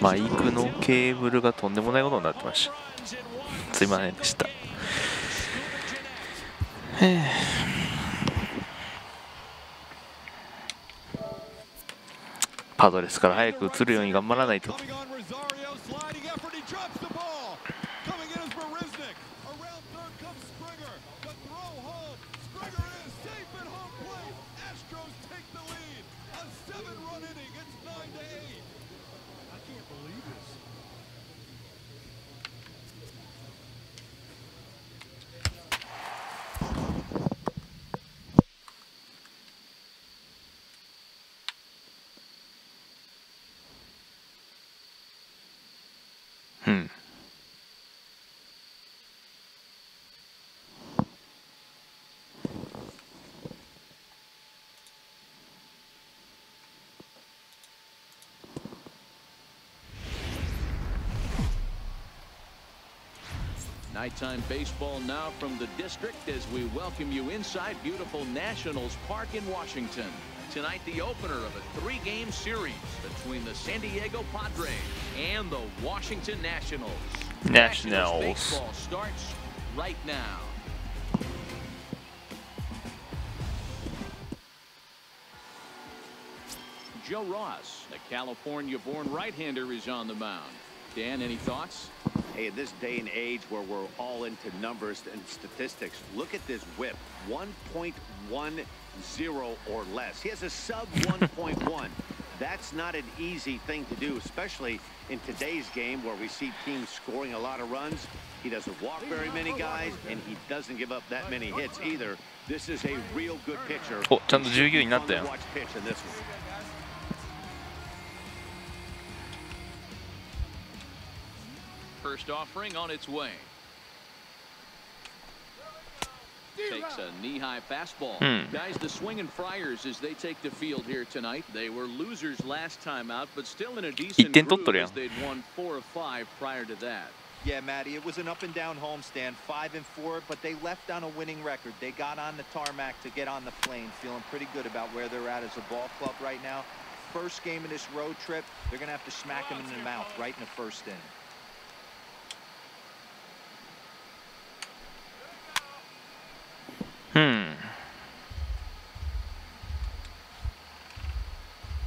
マイクのケーブルがとんでもないことになってました。すいませんでした。パドレスから早く移るように頑張らないと。Nighttime baseball now from the district as we welcome you inside beautiful Nationals Park in Washington. Tonight, the opener of a 3-game series between the San Diego Padres and the Washington Nationals. Nationals baseball starts right now. Joe Ross, the California-born right-hander, is on the mound. Dan, any thoughts? Hey, in this day and age where we're all into numbers and statistics, look at this whip, 1.10 or less. He has a sub 1.1. That's not an easy thing to do, especially in today's game where we see teams scoring a lot of runs. He doesn't walk very many guys, and he doesn't give up that many hits either. This is a real good pitcher. お、ちゃんと19になったよ。First offering on its way. Takes a knee-high fastball. Guys, the swinging Friars as they take the field here tonight. They were losers last time out, but still in a decent group as they'd won 4 of 5 prior to that. Yeah, Matty, it was an up-and-down homestand, 5-4, but they left on a winning record. They got on the tarmac to get on the plane, feeling pretty good about where they're at as a ball club right now. First game of this road trip, they're going to have to smack them in the mouth right in the first inning.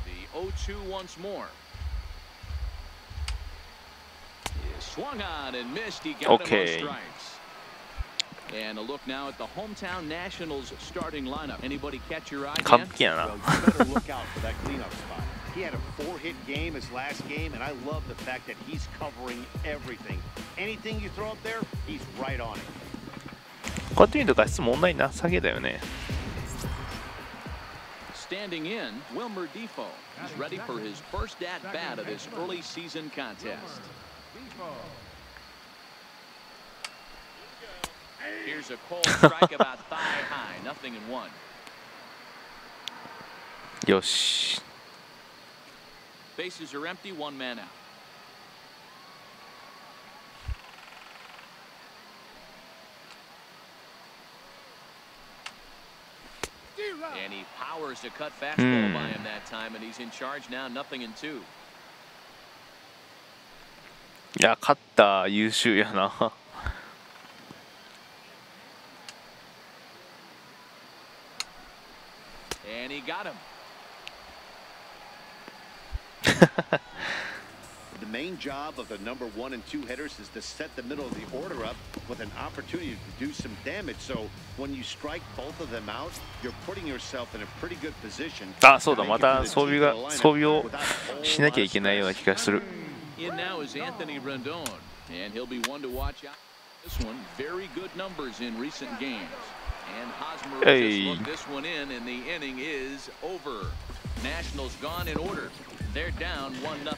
The 0-2 once more. He swung on and missed. He got him on strikes. And a look now at the hometown Nationals starting lineup. Anybody catch your eye? Well, you better look out for that cleanup spot. He had a 4-hit game his last game, and I love the fact that he's covering everything. Anything you throw up there, he's right on it. こうやって見ると画質問題なさげだよね。Standing in, Wilmer Defoe. He's ready for his first at-bat of this early season contest. Here's a cold strike about thigh high, 0-1. よし。Bases are empty, 1 man out. And he powers to cut fastball by him that time, and he's in charge now, 0-2. いや、勝った優秀やな。And he got him. The main job of the number 1 and 2 hitters is to set the middle of the order up with an opportunity to do some damage. So when you strike both of them out, you're putting yourself in a pretty good position. あ、そうだ、また装備をしなきゃいけないような気がする。In now is Anthony Rendon, and he'll be one to watch out. This one, very good numbers in recent games. And Hosmer just looked this one in, and the inning is over. Nationals gone in order. They're down 1-0.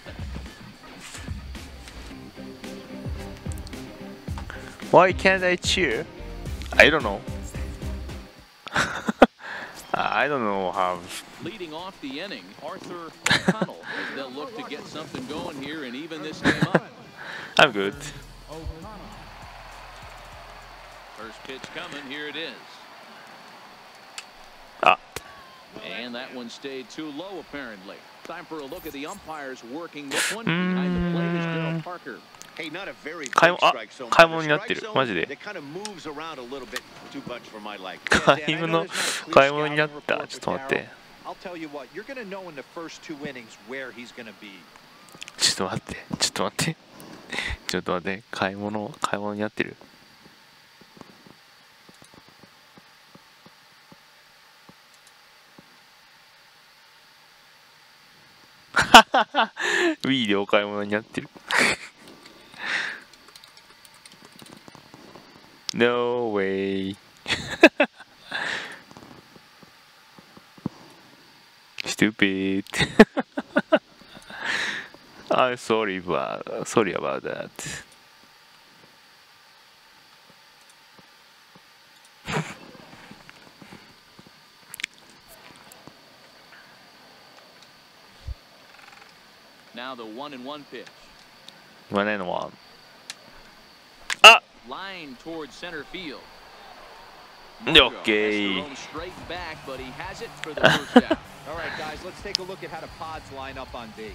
Why can't I cheer? I don't know. I don't know how. Leading off the inning, Arthur O'Connell, as they'll look to get something going here and even this game up. I'm good. First pitch coming, here it is. Ah. And And that one stayed too low, apparently. Time for a look at the umpires working this one. Behind the plate is Daryl Parker. Hey, not a very big 買い物、あ、 strike zone. 買い物になってる。 Strike zone マジで。 that kind of moves around a little bit too much for my liking. 買い物、買い物になった。ちょっと待って。 I'll tell you what, you're going to know in the first 2 innings where he's going to be. ちょっと待って。ちょっと待って。ちょっと待って。買い物になってる。ウィーでお買い物になってる。No way. Stupid. I'm sorry about that. Now the 1-1 pitch. 今ねのは。 Line towards center field. Okay. Straight back, but he has it for the first out. All right, guys, let's take a look at how the Pods line up on B.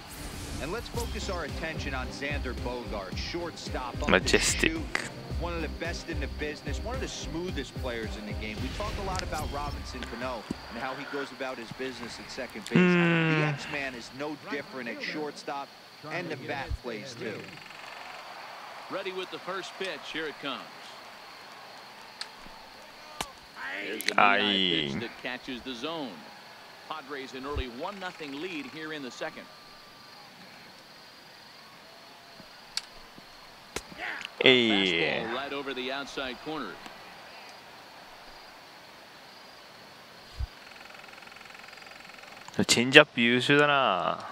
And let's focus our attention on Xander Bogaerts, shortstop. Majestic. One of the best in the business, one of the smoothest players in the game. We talk a lot about Robinson Cano and how he goes about his business at second base. The X-Man is no different at shortstop, and the bat plays too. Ready with the first pitch. Here it comes. There's a pitch that catches the zone. Padres an early 1-0 lead here in the second. Fastball right over the outside corner. Change-up 優秀だな。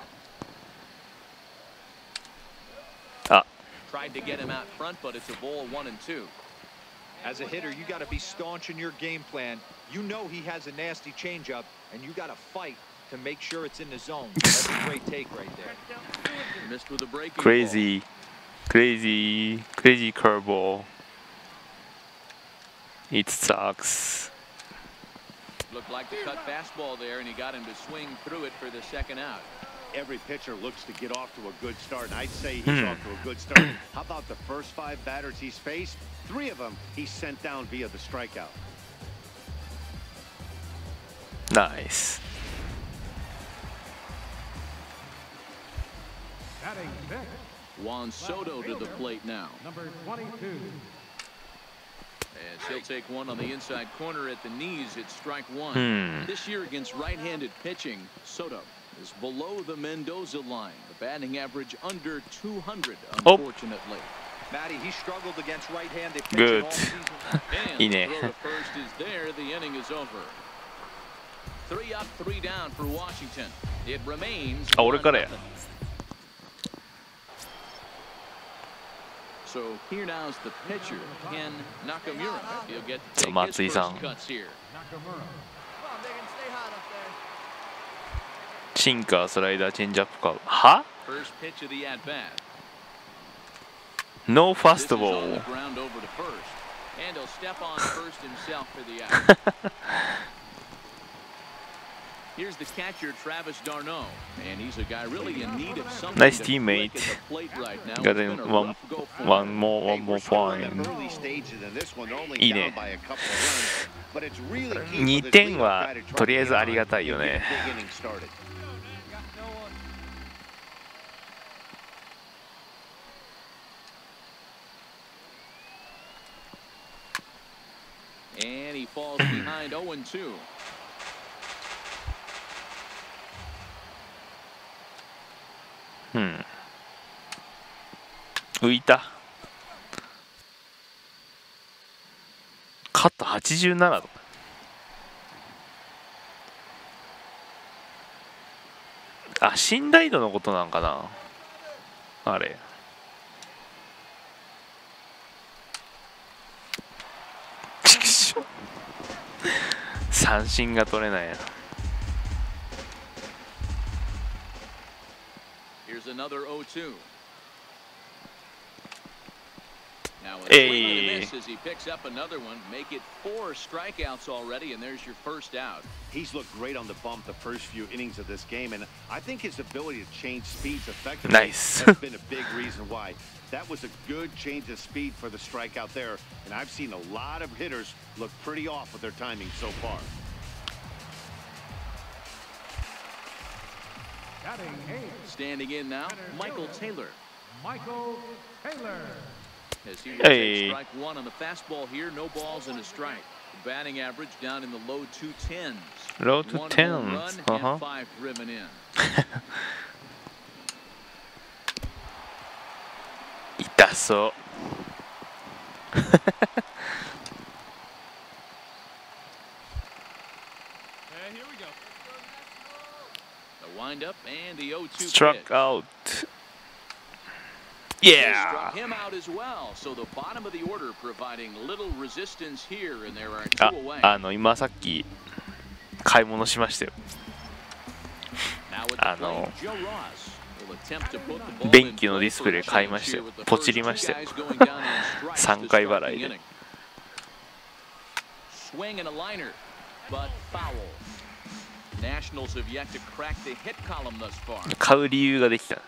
あ。 Tried to get him out front, but it's a ball 1-2. As a hitter, you got to be staunch in your game plan. You know he has a nasty changeup, and you got to fight to make sure it's in the zone. That's a great take right there. Missed with a breaking Crazy, crazy, crazy curveball. It sucks. Looked like the cut fastball there, and he got him to swing through it for the second out. Every pitcher looks to get off to a good start, and I'd say he's off to a good start. How about the first 5 batters he's faced? 3 of them he sent down via the strikeout. Nice. Juan Soto to the plate now. Number 22. As he'll take one on the inside corner at the knees, it's strike 1. This year against right-handed pitching, Soto is below the Mendoza line. The batting average under 200, unfortunately. Matty, he struggled against right-handed pitching Good. all season. And the throw to first is there. The inning is over. 3 up, 3 down for Washington. It remains あ、俺からや。 So here now's the pitcher, Ken Nakamura. He'll get to So, take his Matsui-san. first cuts here. シンカー、スライダー、チェンジアップか。は First pitch of the at-bat. No This is on fastball. the ground over to first. And he'll step on first himself for the out. Here's the catcher, Travis d'Arnaud, and he's a guy really in need of something. Nice to teammate. click at the plate right now. Got It's in been a rough go for him. one more We're still in point. the early stages in this one, only いい down ね。 by a couple of runs, but it's really key 2 for this 点 leadoff は guy to try とりあえ to ず get あり on がたいよ and get ね。 the big inning started. And he falls behind 0-2. 浮いた。カット87度。あ、信頼度のことなんかな。あれ。ちくしょう。三振が取れないな。Here's another 0-2. Now a swing and a Hey. miss as he picks up another one. Make it 4 strikeouts already, and there's your first out. He's looked great on the bump the first few innings of this game, and I think his ability to change speeds effectively Nice. has been a big reason why. That was a good change of speed for the strikeout there, and I've seen a lot of hitters look pretty off with their timing so far. Batting eighth, Standing in now, Michael Taylor. Michael Taylor. As he will Hey. take strike 1 on the fastball here, no balls and a strike. The batting average down in the low 210s. Low 1 home 210s. run and 5 driven in. 痛そう。 The windup and the 0-2 Struck pitch. out. They Yeah. struck him out as well. So the bottom of the order providing little resistance here, and there are 2 away. 今さっき買い物しましたよ。 Now at the あの plate, Joe Ross will attempt to put the ball 便器の in ディ play スプレイ for a 買いま change したよ here with the ポチ first りま two したよ guys going down on strikes to 3回 start 払 the いで inning. Swing and a liner, but foul. Nationals have yet to crack the hit column thus far. 買う理由ができた。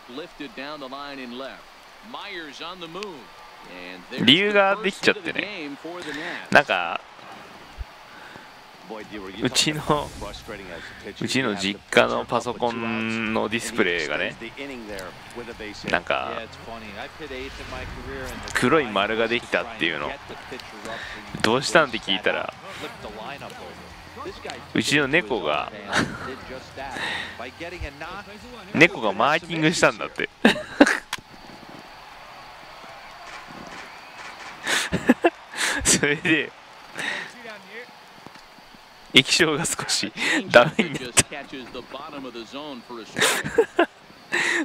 Lifted down the line in left. Myers on the move. And there's 理由が the でき first ちゃ hit っ of て the ね。 game for the Nats. なんか Boy, you うちの frustrating as a pitcher. うちの実家のパソコンのディスプレイがね、 The inning there with a base hit. なんか Yeah, it's funny. I've hit 8th in my career, and the 黒い丸ができたっていうの。 get the pitcher up so you どうしたんって聞いたら、 flip the lineup over. This guy うちの猫が did just that. By getting a knock, 猫がマーキングしたんだって。それで液晶が少しダメになっ Just catches the bottom of the zone for a strike.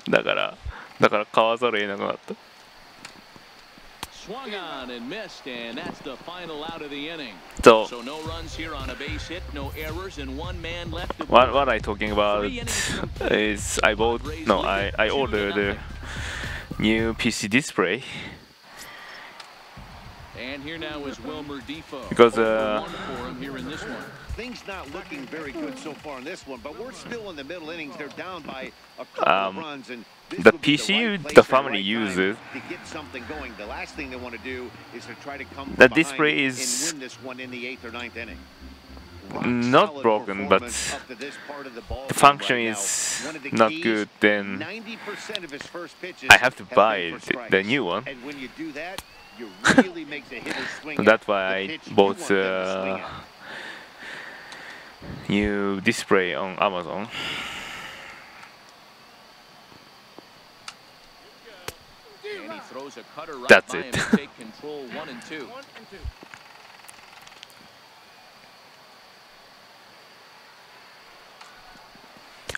た。だから買わざるを得なくなった。 Swung on and missed, and that's the final out of the inning. そう。 So no runs here on a base hit, no errors, and 1 man left to What I talking about is I ordered a new PC display And here now is Wilmer Defoe. because Over 1 for him here in this one. Things not looking very good so far in this one, but we're still in the middle innings. They're down by a couple of runs, and this the would be PC right place the at family right time uses to get something going. The last thing they want to do is to try to come The from display behind is and win this one in the 8th or 9th inning. Rock not solid broken, but performance up to this part of the ball the game function right now. is One of the not keys, good, then 90% of his first pitches I have to been buy for the strikes. new one. And when you do that, you really make the hitter swing at That's the why I pitch you bought want them to swing at. new display on Amazon. And he throws a cutter right That's by it. him to take control 1 and 2.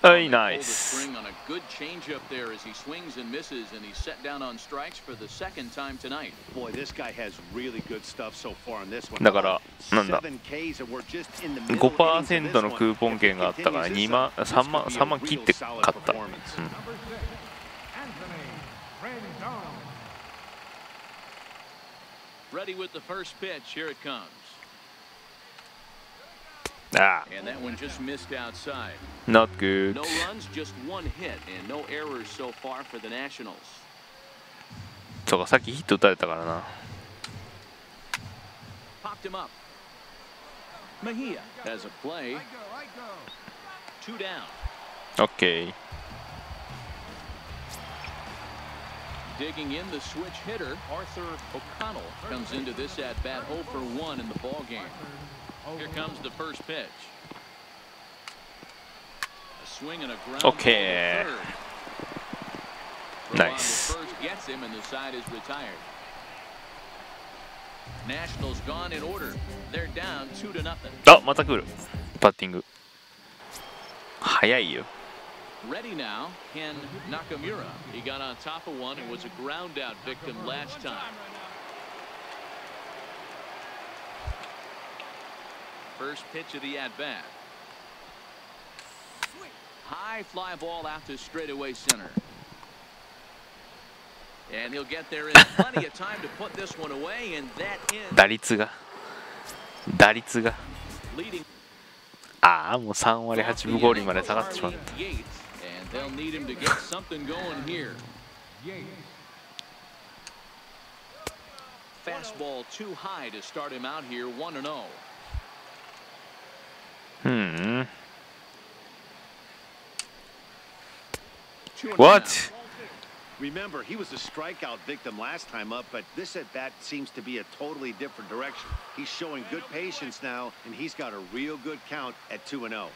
Very Pulled the nice. string on a good changeup there as he swings and misses, and he's set down on strikes for the 2nd time tonight. Boy, this guy has really good stuff so far in this one. だからなんだ 7 Ks and we're just in the middle innings of this 5% の one. クーポン券があったから2万3万切って買った。 Number 6, Anthony Rendon. Ready with the first pitch. Here it comes. ああ、 And that one just missed outside. not good. No runs, just 1 hit, and no errors so far for the Nationals. そうか、さっきヒット打たれたからな。 Popped him up. Mejia has a play. 2 down. OK。 Digging in the switch hitter, Arthur O'Connell comes into this at bat 0 for 1 in the ball game. Here comes the first pitch. A swing and a ground Okay. ball to third. Throw on to Nice. first gets him, and the side is retired. Nationals gone in order. They're down 2 to 0. あ、また来る。バッティング。早いよ。 Ready now, Ken Nakamura. He got on top of one and was a ground out victim last time. First pitch of the at bat. High fly ball out to straightaway center. And he'll get there in plenty of time to put this one away, and that ends. 打率がああもう3割8分5厘まで下がってしまった。 And they'll need him to get something going here. Fastball too high to start him out here 1-0. What? Remember, he was a strikeout victim last time up, but this at-bat seems to be a totally different direction. He's showing good patience now, and he's got a real good count at 2-0.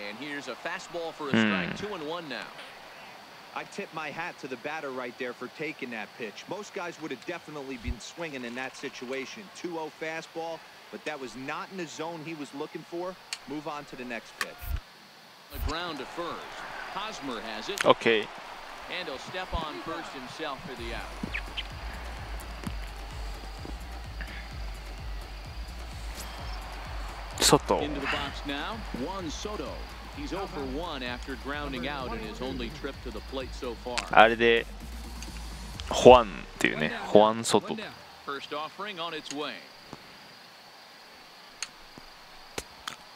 And here's a fastball for a strike, 2-1 now. I tip my hat to the batter right there for taking that pitch. Most guys would have definitely been swinging in that situation. 2-0 fastball, but that was not in the zone he was looking for. Move on to the next pitch. The ground to first. Hosmer has it. Okay. And he'll step on first himself for the out. Soto. Into the box now, Juan Soto. He's 0 for 1 after grounding out in his only trip to the plate so far. あれでホアンっていうね、ホアンソト。 First offering on its way.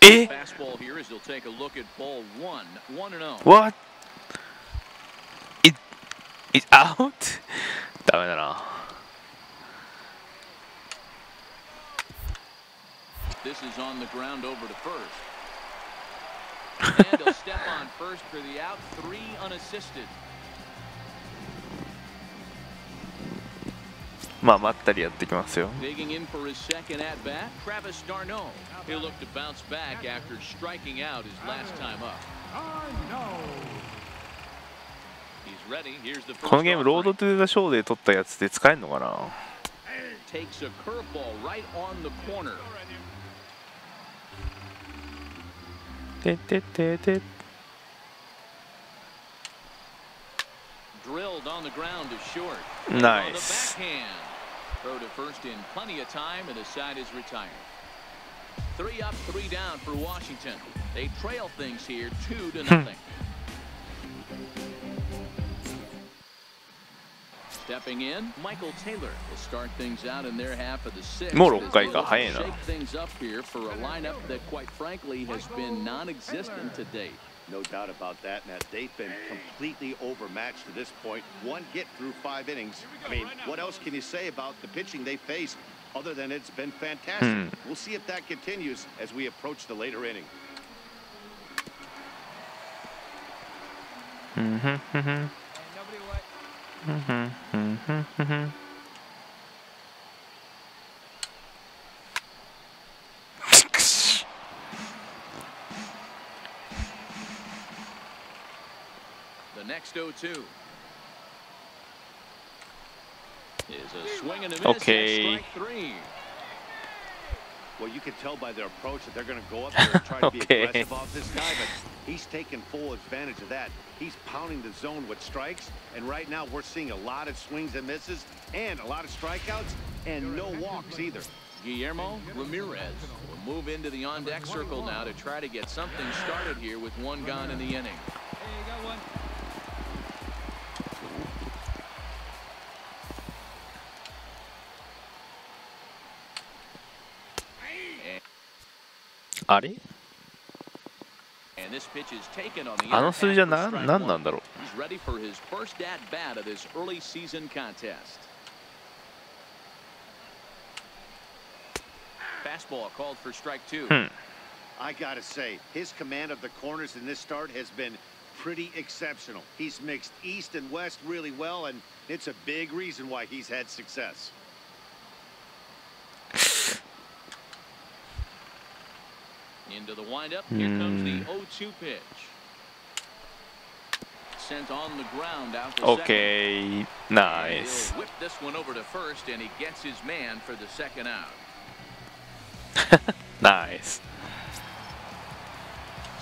え Fastball here as they'll take a look at ball 1-0. What? It's out? ダメだな。 This is on the ground over to first. And he'll step on first for the out, 3 unassisted. まあまったりやってきますよ。 Digging in for his second at bat, Travis d'Arnaud. He'll look to bounce back after striking out his last time up. He's ready. Here's the first このゲームロード offering. トゥーザショーで取ったやつで使えるのかな。 Takes a curveball right on the corner. てててて。 Drilled on the ground to short. Nice. On the backhand. Throw to first in plenty of time, and the side is retired. 3 up, 3 down for Washington. They trail things here 2-0. Stepping in, Michael Taylor will start things out in their half of the 6th. もう6回か早いな。 Shake things up here for a lineup that, quite frankly, has been non-existent to date. No doubt about that, and that they've been completely overmatched to this point. 1 hit through 5 innings. I mean, what else can you say about the pitching they faced other than it's been fantastic? We'll see if that continues as we approach the later inning. The next 0-2 is a swing and a miss. Okay. That's strike 3. Well, you can tell by their approach that they're going to go up there and try to be aggressive off this guy, but he's taking full advantage of that. He's pounding the zone with strikes, and right now we're seeing a lot of swings and misses and a lot of strikeouts and no walks either. Guillermo Ramirez will move into the on-deck circle now to try to get something started here with 1 gone in the inning. Hey, you got one. あれ And this pitch is taken on the あの数字は inner half for strike 何 one. なんだろう。 He's ready for his first at bat of this early season contest. Fastball called for strike 2. I gotta say, his command of the corners in this start has been pretty exceptional. He's mixed east and west really well, and it's a big reason why he's had success. Into the windup. Here comes the 0-2 pitch. Sent on the ground out to Okay, second. nice. He'll whip this one over to first, and he gets his man for the second out. Nice.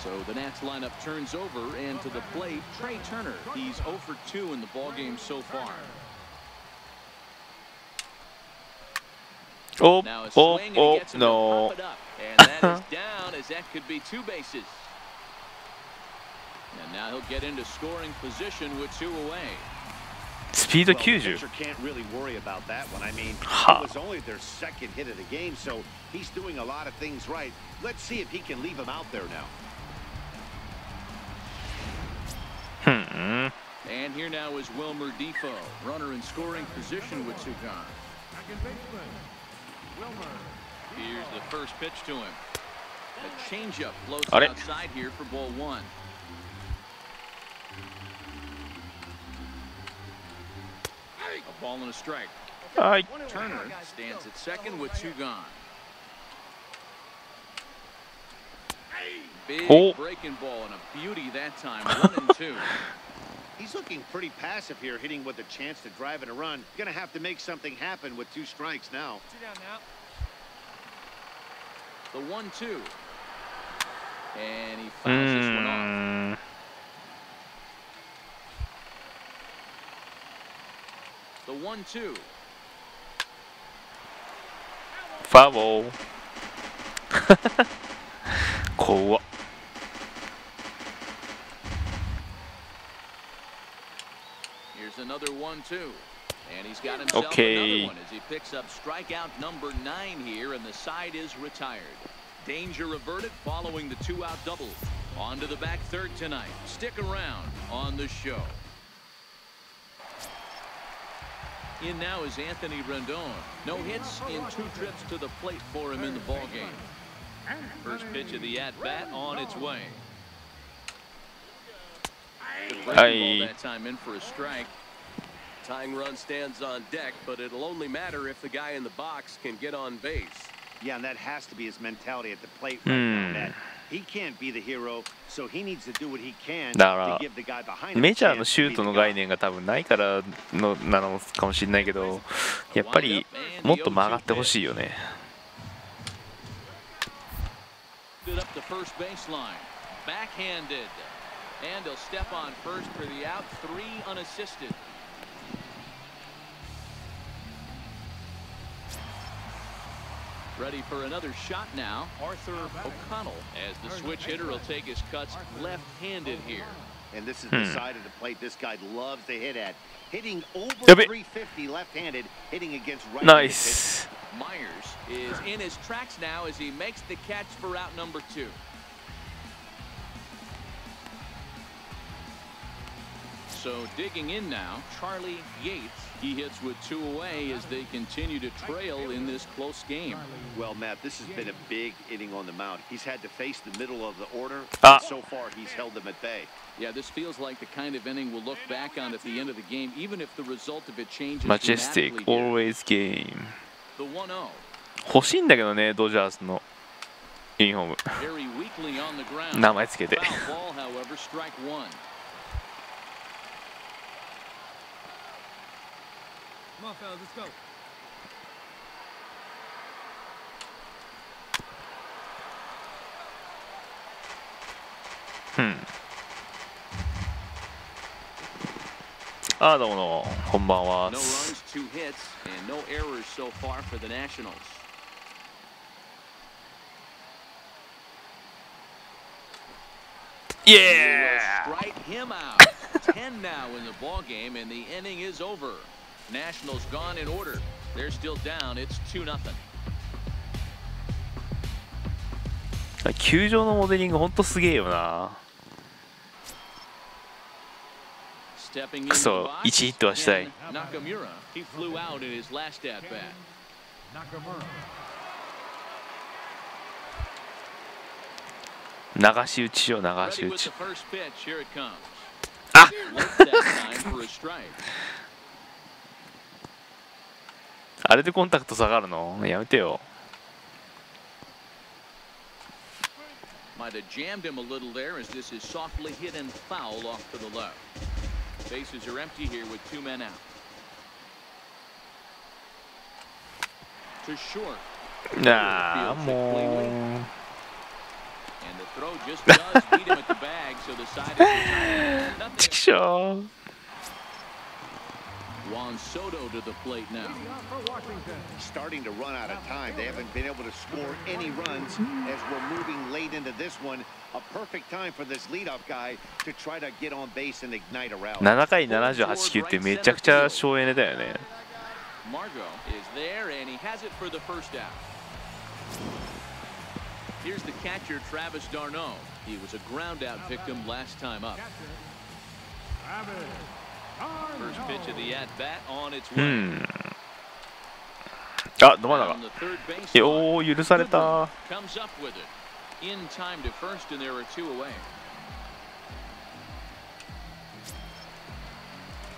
So the Nats lineup turns over, and to the plate, Trey Turner. He's 0 for 2 in the ballgame so far. Oh, Now a oh, swing, and he oh, gets him to no. pop it up. And that is down, as that could be 2 bases. And now he'll get into scoring position with 2 away. スピード Well, the 90 pitcher can't really worry about that one. I mean, Ha. it was only their second hit of the game, so he's doing a lot of things right. Let's see if he can leave him out there now. ふん And here now is Wilmer Defoe, runner in scoring position with 2 gone. Second baseman, Wilmer. Here's the first pitch to him. A changeup floats Got it. outside here for ball 1. A ball and a strike. はい Turner stands at second with 2 gone. Big Oh. breaking ball and a beauty that time. 1-2. He's looking pretty passive here, hitting with a chance to drive in a run. Going to have to make something happen with 2 strikes now. The 1-2. And he う fouls this one off. ーん The 1-2. ファボー怖っ Here's another 1-2. And he's got himself Okay. another one as he picks up strikeout number 9 here, and the side is retired. Danger averted following the 2-out double. On to the back third tonight. Stick around on the show. In now is Anthony Rendon. No hits in 2 trips to the plate for him in the ballgame. First pitch of the at-bat on its way. The breaking Aye. ball that time in for a strike. Tying run stands on deck, but it'll only matter if the guy in the box can get on base. Yeah, and that has to be his mentality at the plate right now, Hmm. Matt. He can't be the hero, so he needs to do what he can だから to give the guy behind him メ a ジャーの chance シ to ュ be ート the の guy. 概念が多分ないからのなのかもしれないけどやっぱりもっと曲がってほしいよね Stood up the first baseline. Backhanded. And he'll step on first for the out. 3 unassisted. Ready for another shot now. Arthur O'Connell as the switch hitter will take his cuts left-handed here. And this is the side of the plate this guy loves to hit at. Hitting over Yep. 350 left-handed, hitting against right-handed pitchers. ナイス Myers is in his tracks now as he makes the catch for out number 2. So digging in now, Charlie Yates. He hits with 2 away as they continue to trail in this close game. Well, Matt, this has been a big inning on the mound. He's had to face the middle of the order. Ah. And so far, he's held them at bay. Yeah, this feels like the kind of inning we'll look back on at the end of the game, even if the result of it changes マジェスティック dramatically here. always game The 1-0. 欲しいんだけどねドジャースのユニフォーム Very weakly on the ground. 名前つけて Foul ball, however, strike 1. Come on, fellas, let's go. ああどうもこんばんは No runs, 2 hits, and no errors so far for the Nationals. Strike him out. 10 now in the ball game, and the inning is over. Nationals gone in order. They're still down. It's 2-0. 球場のモデリングほんとすげえよな Stepping in クソ1ヒットはしたい Nakamura. He flew out in his last at bat. Nakamura. 流し打ちよ流し Ready 打 with ち the first pitch. Here it comes. あ Late that time for a strike. あれでコンタクト下がるのやめてよ Might have jammed him a little there as this is softly hit and foul off to the left. Bases are empty here with 2 men out. To short. なあ Fields it も cleanly. う And the throw just does beat him at the bag, so the side is retired. チ Nothing. キショー Juan Soto to the plate now. Leading off for Washington. Starting to run out of time. They haven't been able to score any runs as we're moving late into this one. A perfect time for this leadoff guy to try to get on base and ignite a rally. 7回78球ってめちゃくちゃ省エネだよね。 Margot is there, and he has it for the first out. Here's the catcher, Travis d'Arnaud. He was a ground-out victim last time up. First pitch of the at-bat on its way. あ、ど真ん On 中。 the third base おー、許された。 comes up with it. In time to first, and there are two away.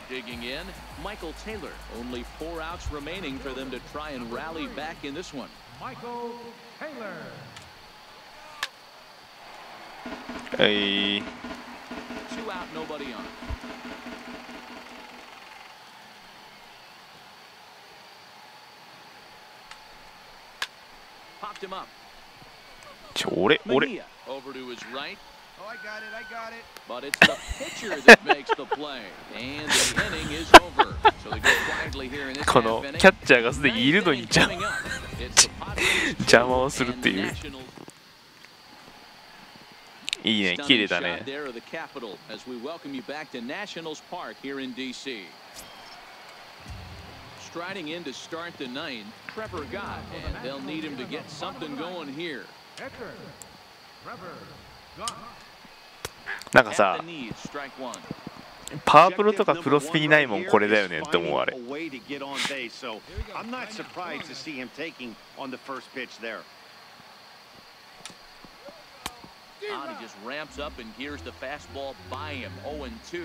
Digging in, Michael Taylor. Only 4 outs remaining for them to try and rally back in this one. Michael Taylor. はい。 2 out, nobody on. Popped him up. 俺。 Mania over to his right, Oh, I got it. but it's the pitcher that makes the play. And the inning is over. So they go quietly here in this この half キャ inning. ッチャーがすでにいるのに Ninth inning coming up. It's the Padres 邪魔をするっていう。 and the Nationals. いいね、綺麗だね Stunning shot。there of the Capitol as we welcome you back to Nationals Park here in D.C. Striding in to start the ninth, Trevor Gott, and they'll need him to get something going here. Catcher. Trevor Gott. なんか At さ the knees, strike one. パワープロとかプロスピにないもんこれだよねって思うあれ A way to get on base, so I'm not surprised to see him taking on the first pitch there. Ah, he just ramps up and gears the fastball by him. 0-2.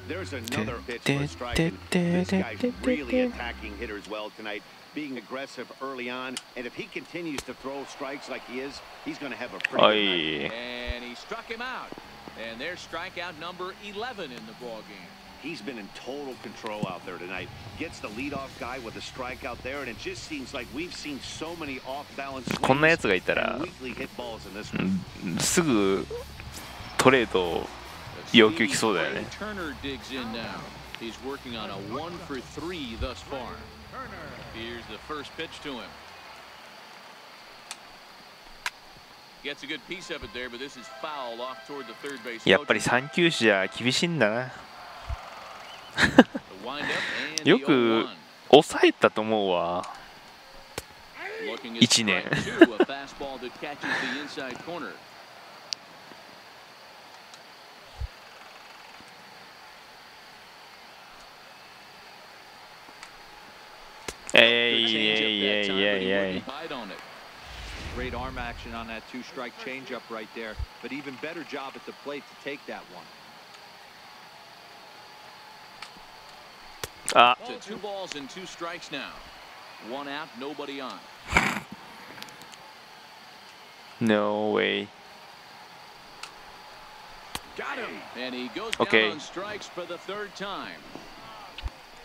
There's another pitch for striking. This guy's really attacking hitters well tonight, being aggressive early on, and if he continues to throw strikes like he is, he's going to have a pretty お good night. い And he struck him out. And there's strikeout number 11 in the ball game. He's been in total control out there tonight. Gets the leadoff guy with a strikeout there, and it just seems like we've seen so many off-balance こんなや swings つがいたら and weakly hit balls in this one. すぐトレード要求来そうだよね Turner digs in now. He's working on a 1 for 3 thus far. Here's the first pitch to him. Gets a good piece of it there, but this is foul off toward the third base. やっぱり3球種じゃ厳しいんだな The windup and よ the く 0-1. 抑えたと思うわ Looking at 1年 strike 2, a fastball that catches the inside corner. Great arm action on that 2-strike changeup right there, but even better job at the plate to take that one. あ To 2 balls and 2 strikes now. 1 out, nobody on. No way Got him. And he goes Okay. down on strikes for the 3rd time.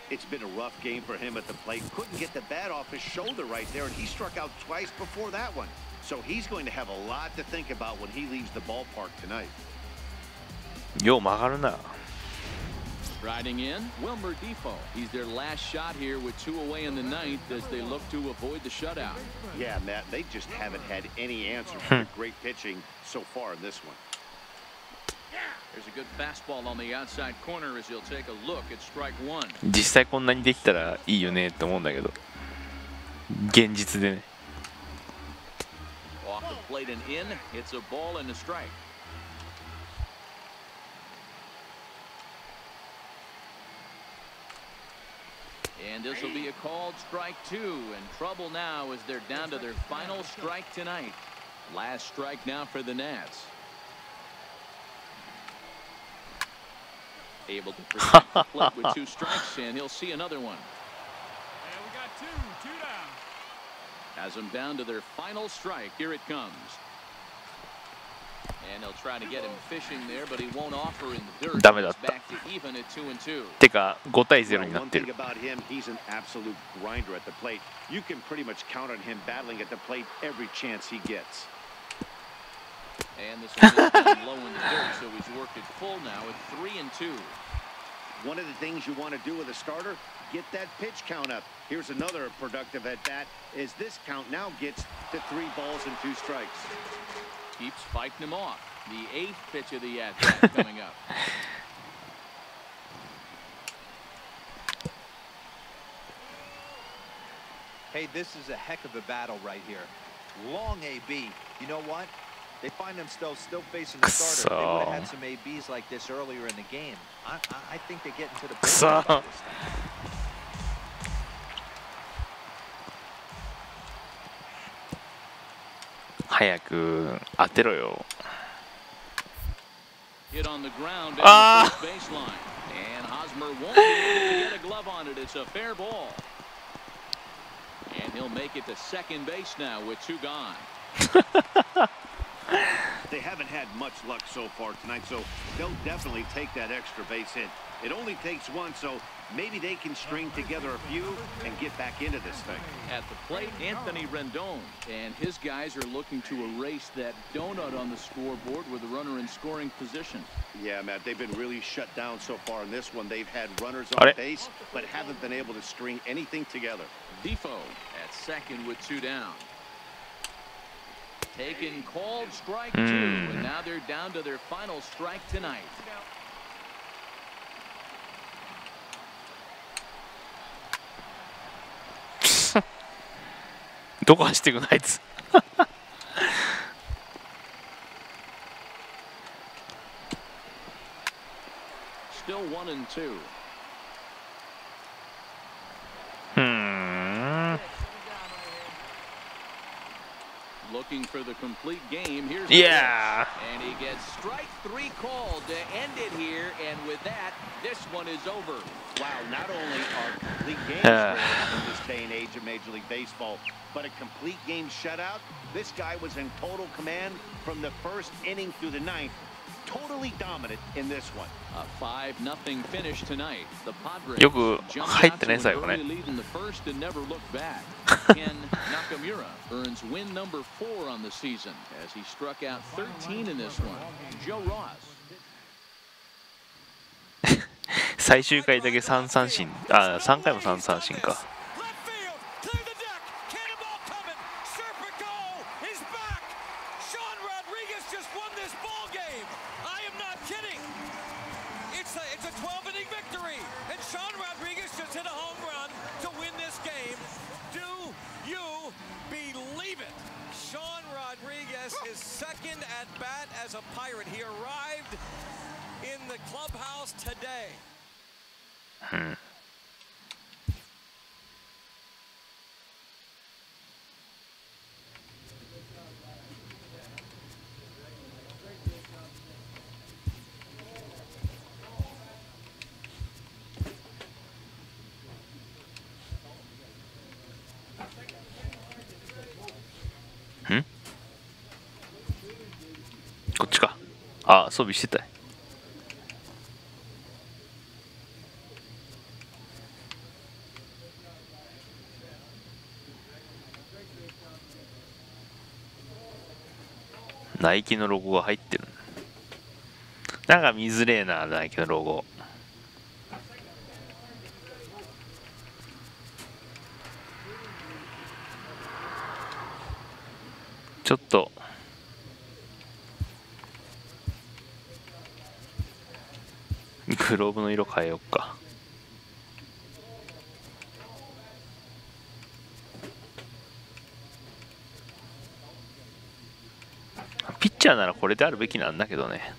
It's been a rough game for him at the plate. Couldn't get the bat off his shoulder right there, and he struck out twice before that one. So he's going to have a lot to think about when he leaves the ballpark tonight. よう曲がるな Riding in, Wilmer Difo. He's their last shot here with 2 away in the 9th as they look to avoid the shutout. Yeah, Matt, they just haven't had any answer for the great pitching so far in this one. There's a good fastball on the outside corner as he'll take a look at strike 1. 実際こんなにできたらいいよねって思うんだけど現実でね Off the plate and in, it's a ball and a strike. And this will be a called strike 2, and trouble now as they're down to their final strike tonight. Last strike now for the Nats. Able to protect the plate with 2 strikes, and he'll see another one. And we got 2 down. Has them down to their final strike. Here it comes. And they'll try to get him fishing there, but he won't offer in the dirt. ダメだった。 Back to even at 2 and 2. てか5対0 Well, になっ one て thing る about him, he's an absolute grinder at the plate. You can pretty much count on him battling at the plate every chance he gets. And this one is down low in the dirt, so he's worked it full now at 3 and 2. One of the things you want to do with a starter, get that pitch count up. Here's another productive at bat as this count now gets to 3 balls and 2 strikes. Keeps fighting him off. The 8th pitch of the at-bat coming up. Hey, this is a heck of a battle right here. Long AB. You know what? They find themselves still facing the starter. If they would have had some ABs like this earlier in the game, I think they get into theくそー。早く当てろよ。 Hit on the ground down Ah. the first baseline. And Hosmer won't be able to get a glove on it. It's a fair ball. And he'll make it to second base now with 2 gone. They haven't had much luck so far tonight, so they'll definitely take that extra base hit. It only takes 1, so maybe they can string together a few and get back into this thing. At the plate, Anthony Rendon. And his guys are looking to erase that donut on the scoreboard with a runner in scoring position. Yeah, Matt, they've been really shut down so far in this one. They've had runners All on right. base, but haven't been able to string anything together. Defoe at second with 2 down. Taken, called strike 2, and now they're down to their final strike tonight. どこ走ってくのあいつ。 Still 1 and 2. Looking for the complete game. Here's the Yeah. pitch. And he gets strike 3 called to end it here. And with that, this one is over. Wow, not only are complete games rare in this day and age of Major League Baseball, but a complete game shutout. This guy was in total command from the first inning through the 9th. Totally dominant in this one. A 5-0 finish tonight. The Padres よく jumped 入っ out て to ね an 最後 early ね。 lead in the first and never looked back. Ken Nakamura earns win number 4 on the season as he struck out 13 in this one. Joe Ross. 最終回だけ3三振、あ、3回も3三振か。 Left field, clear the deck. Cannonball coming. Serpico is back. Sean Rodriguez just won this ball game. I am not kidding. It's a 12-inning victory, and Sean Rodriguez just hit a home run to win this game. Do you believe it? Sean Rodriguez is second at bat as a Pirate. He arrived in the clubhouse today. こっちか。あ、装備してたよ。ナイキのロゴが入ってる。なんか見づれえな、ナイキのロゴ。ちょっとグローブの色変えよっか。ピッチャーならこれであるべきなんだけどね。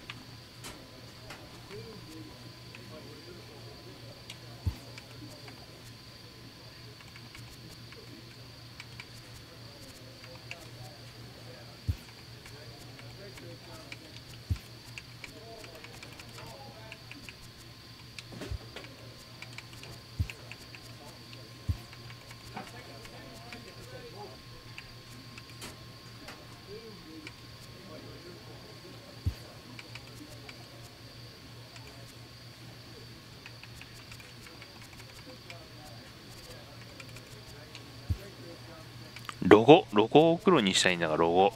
ロゴを黒にしたいんだが、ロゴ。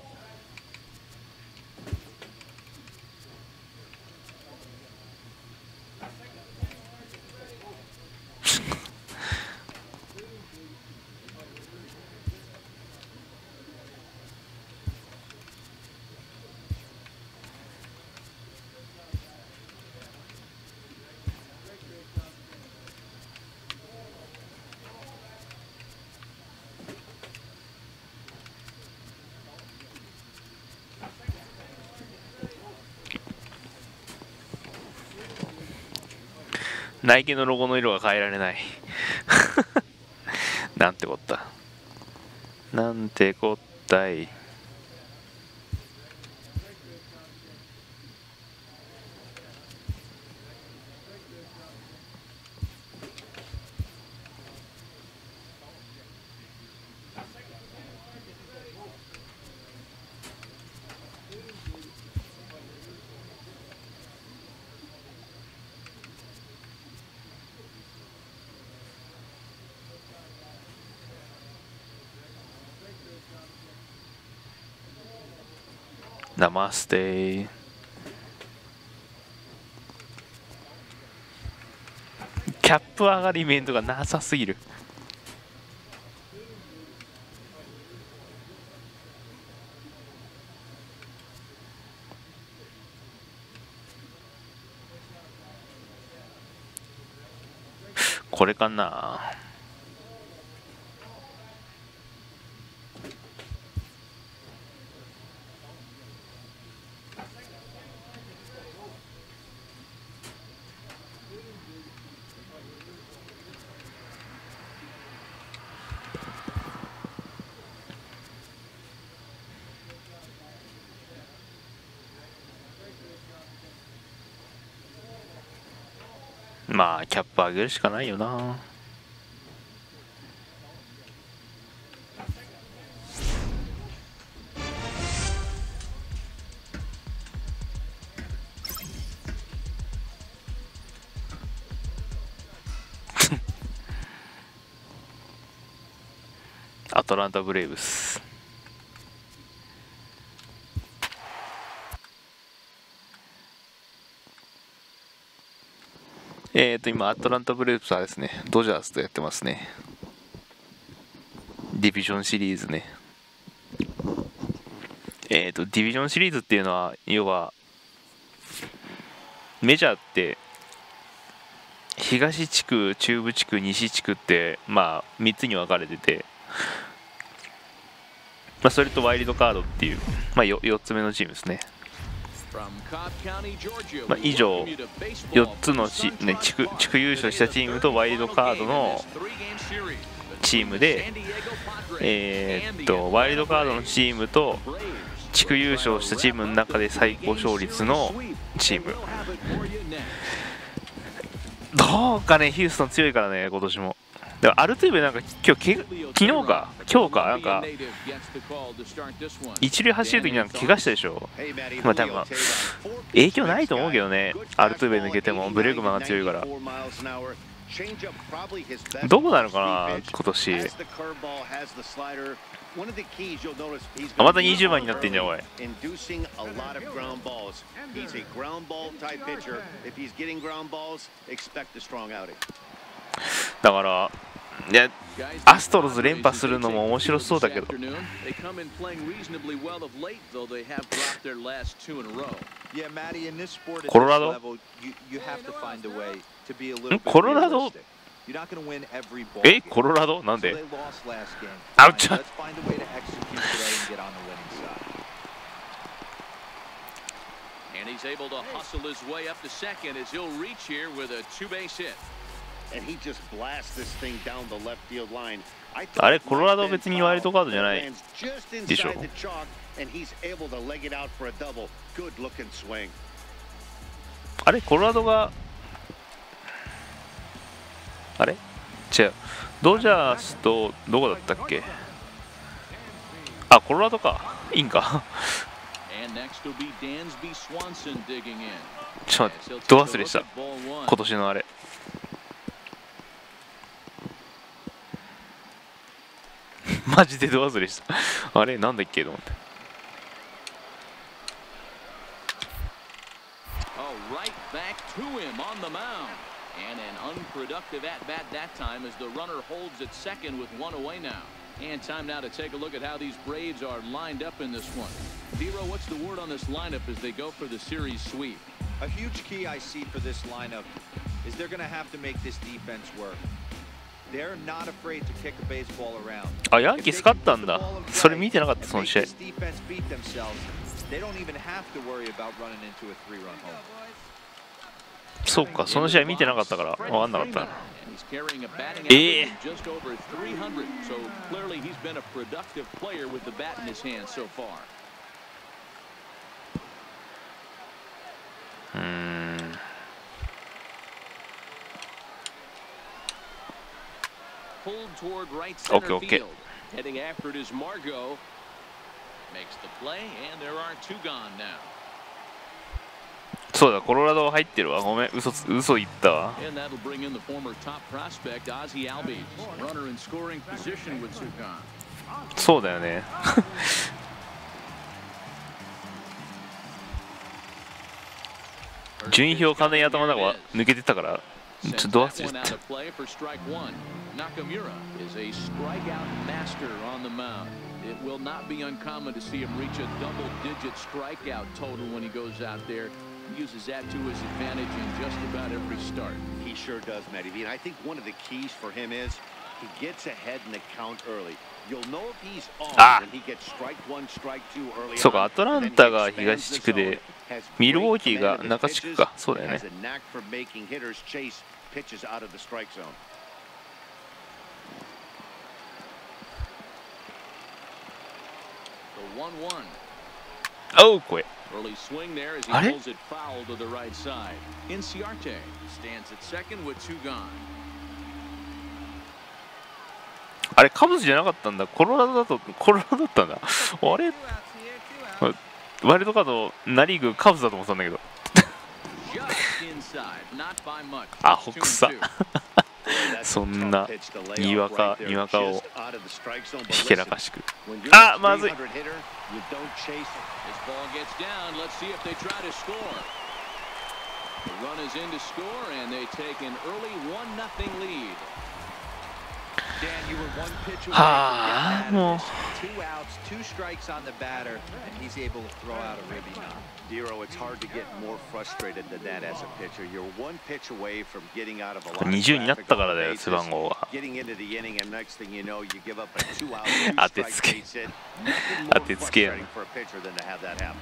ナイキのロゴの色が変えられないなんてこった、なんてこったい。ナマステー。キャップ上がりイベントがなさすぎる。これかな。まあキャップ上げるしかないよな。アトランタブレイブス。今アトランタブレイブスはですね、ドジャースとやってますね。ディビジョンシリーズね。ディビジョンシリーズっていうのは、要はメジャーって東地区、中部地区、西地区ってまあ3つに分かれてて、まあ、それとワイルドカードっていう、まあ、4つ目のチームですね。まあ、以上4つの地区優勝したチームとワイルドカードのチームで、ワイルドカードのチームと地区優勝したチームの中で最高勝率のチーム。どうかね、ヒューストン強いからね、今年も。だからアルトゥーベなんか今日なんか一塁走るときになんか怪我したでしょ。まあ多分影響ないと思うけどね、アルトゥーベ抜けてもブレグマンが強いから。どこなのかな今年。また20番になってんじゃんおい。だからいや、アストロズ連覇するのも面白そうだけど。コロラド？コロラド？コロラド？なんで？あっちゃ。And he's able to hustle his way up to second as he'll reach here with a two-base hit. And he just blasts this thing down the left field line. あれコロラド別にワイルドカードじゃないでしょ。あれコロラドがあれ違う、ドジャースとどこだったっけ。あ、コロラドか、いいんか。ちょっとど忘れした、今年のあれ。マジでど忘れした。あれなんだっけと思って。And an unproductive at-bat that time as the runner holds at second with one away now. And time now to take a look at how these Braves are lined up in this one. Vero, what's the word on this lineup as they go for the series sweep? A huge key I see for this lineup is they're going to have to make this defense work. They're not afraid to kick a baseball around. あ、ヤンキース勝ったんだ。それ見てなかったその試合。They don't even have to worry about running into a three-run home. そうか、その試合見てなかったから分かんなかったな。 He's carrying a batting Eh. average of just over 300, so clearly he's been a productive player with the bat in his hand so far. Pulled toward right center Okay. field. Heading after it is Margot. Makes the play, and there are two gone now. そうだ、コロラド入ってるわ。ごめん、嘘言ったわ。 And that'll bring in the former top prospect Ozzie Albies. Runner in scoring position with two gone. そうだよね。順位表完全に頭の中は抜けてたから、ちょっとド忘れし One た out。of play for strike one. Nakamura is a strikeout master on the mound. It will not be uncommon to see him reach a double-digit strikeout total when he goes out there. He uses that to his advantage in just about every start. He sure does, Matty V. And I think one of the keys for him is he gets ahead in the count early. You'll know if he's on when he gets strike one, strike two early on. そうか、アトランタが東地区で、ミルウォーキーが中地区か。そうだよね。 Has a knack for making hitters chase pitches out of the strike zone. The 1-1. おう、これ。 Early swing there as he あれ pulls it foul to the right side. Inciarte stands at second with two gone. あれ、カブスじゃなかったんだ。コロラドだったんだ。あれワイルドカード、ナ・リーグ、カブスだと思ってたんだけど。 Just inside, not by much. アホくさ。そんなにわかをひけらかしく。あ、まずい。 This ball gets down. Let's see if they try to score. The run is in to score, and they take an early 1-0 lead. Dan, you were one pitch away Ah, from getting out no. of this. 2 outs, 2 strikes on the batter, and he's able to throw out a ribby knock. Dero, it's hard to get more frustrated than that as a pitcher. You're one pitch away from getting out of a lot of 20になったからだ traffic よ、 on 背番号が。 getting into the inning, and next thing you know, you give up a 2-out, 当て 2-strike つけ。 base hit. Nothing 当 more てつけやな。 frustrating for a pitcher than to have that happen.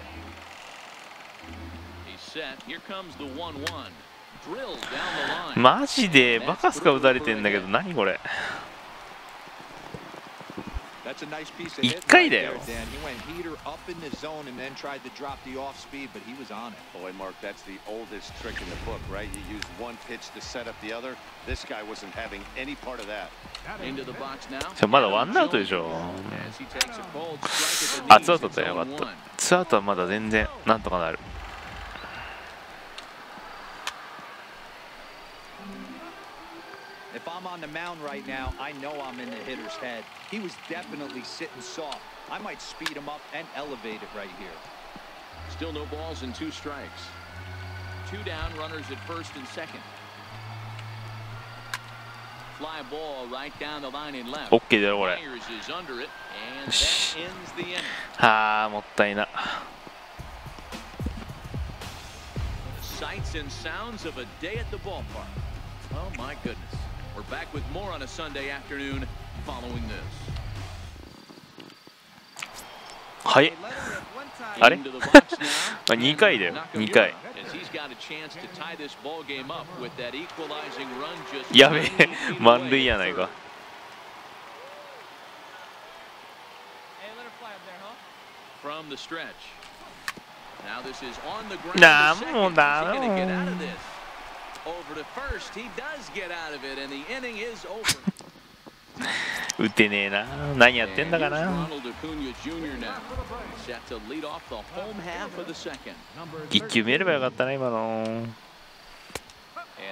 He's set. Here comes the 1-1. Drilled down the line. マジでバカスカ打たれてんだけど、何これ。 That's a nice piece of 1 hit 回 right だ there, よ。 Dan. He went heater up in the zone and then tried to drop the off speed, but he was on it. Boy, Mark, that's the oldest trick in the book, right? You use one pitch to set up the other. This guy wasn't having any part of that. Into the box now. まだワンアウトでしょ。 As he takes a cold strike at the あ、 knees, ツーアウト it's だったらよかっ 0-1. た。ツーアウトはまだ全然なんとかなる。 If I'm on the mound right now, I know I'm in the hitter's head. He was definitely sitting soft. I might speed him up and elevate it right here. Still no balls and 2 strikes. 2 down, runners at first and second. Fly ball right down the line in left. OK だよこれ。 Myers is under it, and よし。 that ends the inning. はあ、もったいな。 Sights and sounds of a day at the ballpark. Oh my goodness. We're back with more on a Sunday afternoon following this. はい。あれ Into the box now. 2回だよ、2 Nakamura, 回。 as he's got a chance to tie this ball game up with that equalizing run just やべえ、 90 feet 満 away 塁や at ない third. か。 From the stretch. Now this is on the ground. なん to も second. だ Is he gonna get out ろ of this? Over to first. He does get out of it, and the inning is over. 打てねえな。何やってんだか And な。 here's Ronald Acuna Jr. now. Set to lead off the home half of the second. 1球見えればよかったな、今の。 And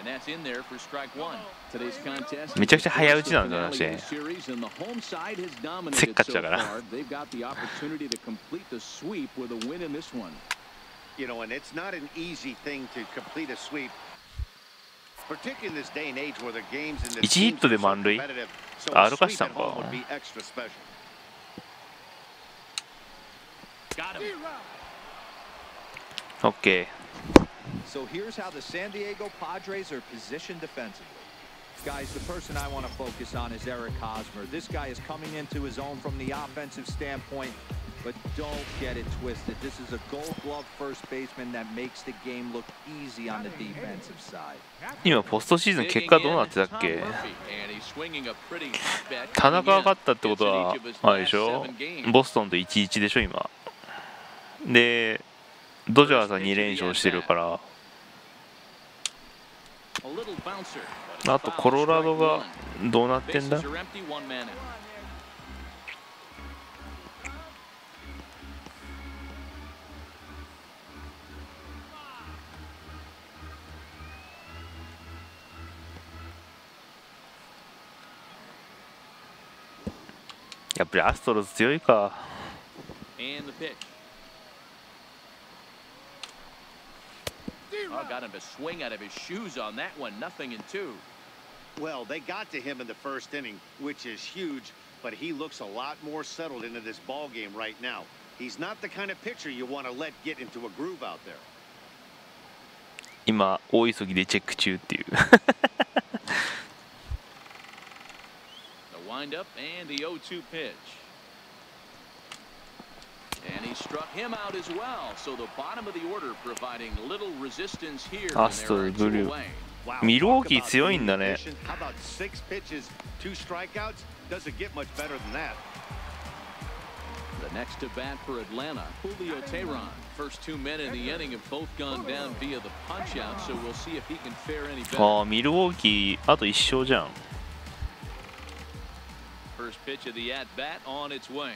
that's in there for strike one. Today's contest. めちゃくちゃ早打ちなんだよな、 Finale of the series, and the home side has せっ dominated かち so だから。 far. They've got the opportunity to complete the sweep with a win in this one. You know, and it's not an easy thing to complete a sweep, particularly in this day and age where the games in this 1ヒットで満塁。 So a 歩か sweep したん at か。 home would be extra special. Got him. OK。 So here's how the San Diego Padres are positioned defensively. Guys, the person I want to focus on is Eric Hosmer. This guy is coming into his own from the offensive standpoint, but don't get it twisted. This is a Gold Glove first baseman that makes the game look easy on the defensive side. 今ポストシーズン結果どうなってたっけ？田中が勝ったってことはあれでしょ？ボストンと 1-1 でしょ今。でドジャースは2連勝してるから。あとコロラドがどうなってんだ？やっぱりアストロズ強いか。Oh, got him to swing out of his shoes on that one. 0-2. Well, they got to him in the first inning, which is huge, but he looks a lot more settled into this ball game right now. He's not the kind of pitcher you want to let get into a groove out there. 今大急ぎでチェック中っていう。The windup and the 0-2 pitch. And he struck him out as well. So the bottom of the order providing little resistance here. アストロズブルー。ミルウォーキー強いんだね。How about 6 pitches, 2 strikeouts? Doesn't get much better than that. The next to bat for Atlanta, Julio Teheran. First 2 men in the inning have both gone down via the punch out, so we'll see if he can fare any better. ああミルウォーキーあと1勝じゃん。First pitch of the at bat on its way.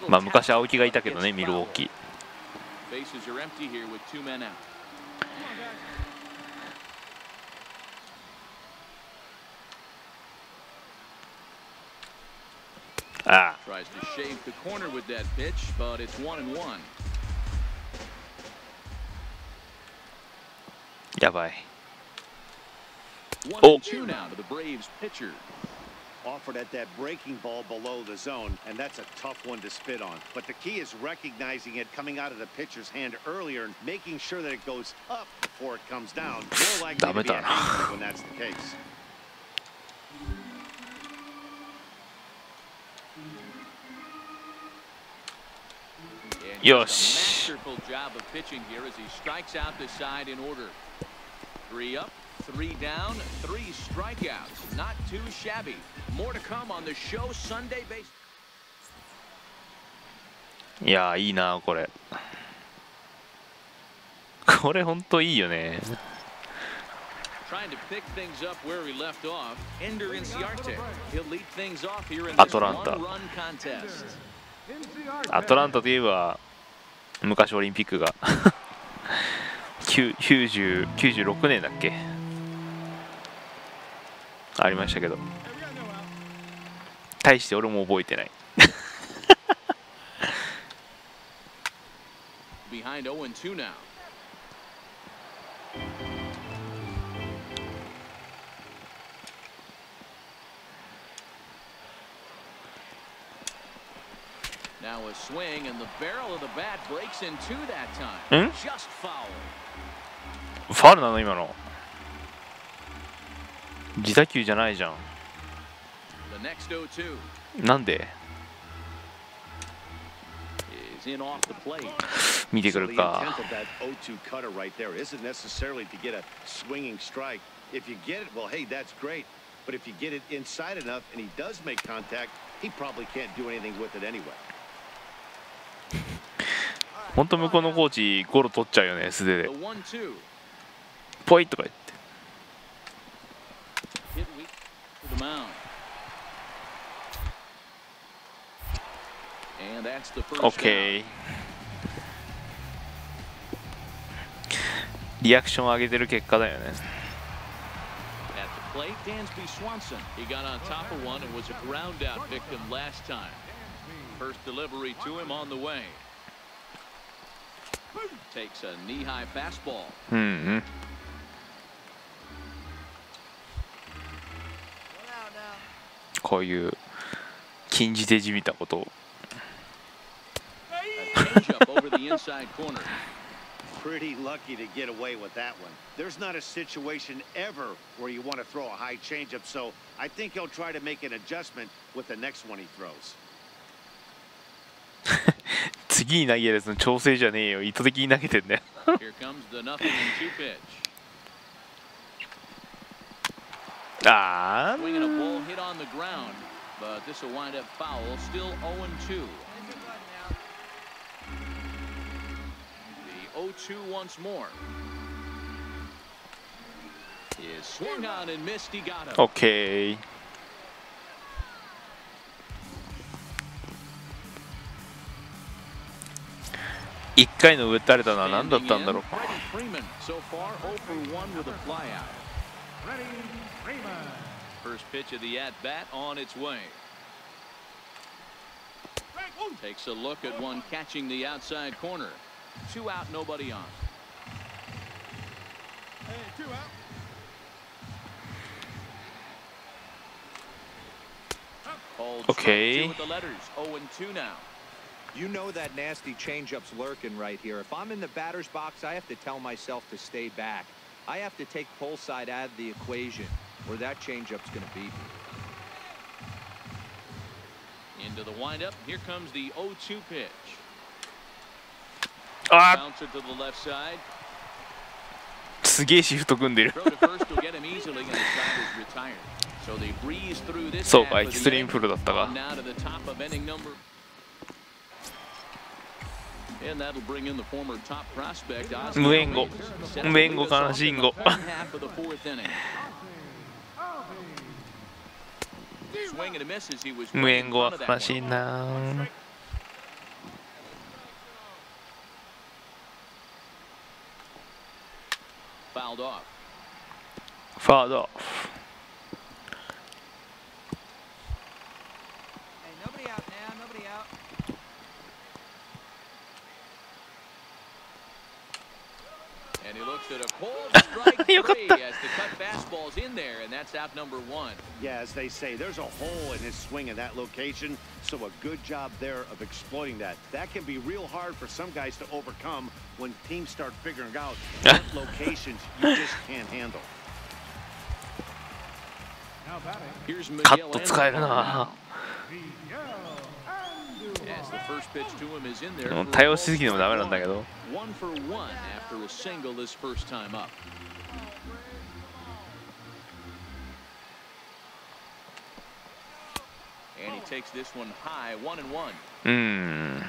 まあ昔青木がいたけどねミルウォーキー。Bases are empty here with 2 men out. ああ。 Tries to shave the corner with that pitch, but it's 1-1. やばい。 1-2 now to the Braves pitcher. Offered at that breaking ball below the zone, and that's a tough one to spit on. But the key is recognizing it coming out of the pitcher's hand earlier and making sure that it goes up before it comes down. More likely to be a hanger when that's the case. Yosh. Masterful job of pitching here as he strikes out the side in order. 3 up, 3 down, 3 strikeouts. Not too shabby. More to come on the show Sunday base. いやいいなこれ。これ本当いいよね。Trying to pick things up where he left off. Ender Inciarte. He'll lead things off here in this Atlanta. one-run contest. アトランタといえば昔オリンピックが96年だっけありましたけど大して俺も覚えてない。Behind 0-2 now. Now a swing and the barrel of the bat breaks in 2 that time. Just foul. ファウルなの今の。自打球じゃないじゃん。The next 0-2. なんで？ Is in off the plate. 見てくるか。 So the intent of that 0-2 cutter right there isn't necessarily to get a swinging strike. If you get it, well, hey, that's great. But if you get it inside enough and he does make contact, he probably can't do anything with it anyway. 本当向こうのコーチゴロ取っちゃうよね素手で。 The 1-2. ポイとか言って。 Hit weak to the mound. And that's the first OK。リアクション上げてる結果だよね。 At the plate, Dansby Swanson. He got on top of one and was a ground out victim last time. First delivery to him on the way. Takes a knee-high fastball. うんうん。こういう禁じ手じみたことを。A changeup over the inside corner. Pretty lucky to get away with that one. There's not a situation ever where you want to throw a high changeup, so I think he'll try to make an adjustment with the next one he throws. 次に投げるやつの調整じゃねえよ、意図的に投げてんだよ。Here comes the 0-2 pitch. あ Swinging a ball hit on the ground, but this will wind up foul. Still 0-2. The 0-2 once more. Is swung on and missed. He got him. オッケー。1回の上打たれたのは何だったんだろう。 Freddie Freeman so far 0 for 1 with a flyout. Freddie Freeman. First pitch of the at-bat on its way. Takes a look at one catching the outside corner. 2 out, nobody on. Hey, 2 out. Called Okay. strike 2 with the letters. 0-2 now. You know that nasty changeup's lurking right here. If I'm in the batter's box, I have to tell myself to stay back. I have to take pull side out of the equation, or that changeup's going to beat me. Into the windup. Here comes the 0-2 pitch. あ Bouncer to the left side. すげえシフト組んでる。 Throw to first will get him easily, and the side is retired. So they breeze through this そう half か、エ of キ the ストリー inning. ムフルだったが。 Now to the top of inning number. And that'll bring in the former top prospect. 無援護。無援護かな、シンゴ。 Half of the 4th inning. Swing and a miss as he was 無 right 援 in 護は front of that 悲しい one. な。 Fouled off. ファード。 Hey, nobody out now, nobody out. And he looks at a cold strike 3 as the cut fastball's in there, and that's out number 1. Yeah, as they say, there's a hole in his swing in that location, so a good job there of exploiting that. That can be real hard for some guys to overcome when teams start figuring out what locations you just can't handle. Now batting. Here's カ Miguel ット使える Andujar な。 Miguel as the first pitch to him is in there. うん対応しすぎてもダメなんだけど。 1 for 1 after a single this first time up. And he takes this one high, 1-1. うーん。